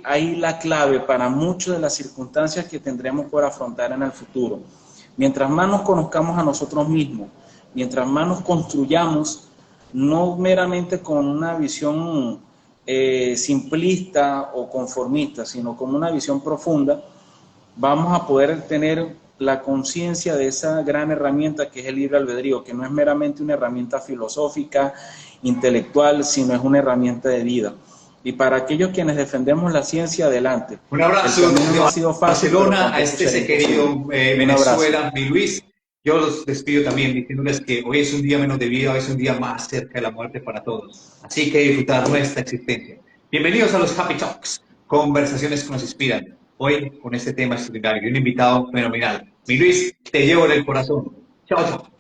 Ahí la clave para muchas de las circunstancias que tendremos por afrontar en el futuro. Mientras más nos conozcamos a nosotros mismos, mientras más nos construyamos, no meramente con una visión simplista o conformista, sino con una visión profunda, vamos a poder tener la conciencia de esa gran herramienta que es el libre albedrío, que no es meramente una herramienta filosófica, intelectual, sino es una herramienta de vida. Y para aquellos quienes defendemos la ciencia, adelante. Un abrazo desde Barcelona a este querido Venezuela, mi Luis. Yo los despido también diciéndoles que hoy es un día menos de vida, hoy es un día más cerca de la muerte para todos. Así que disfrutar nuestra existencia. Bienvenidos a los Happy Talks, conversaciones que nos inspiran. Hoy con este tema extraordinario y un invitado fenomenal. Mi Luis, te llevo en el corazón. Chao, chao.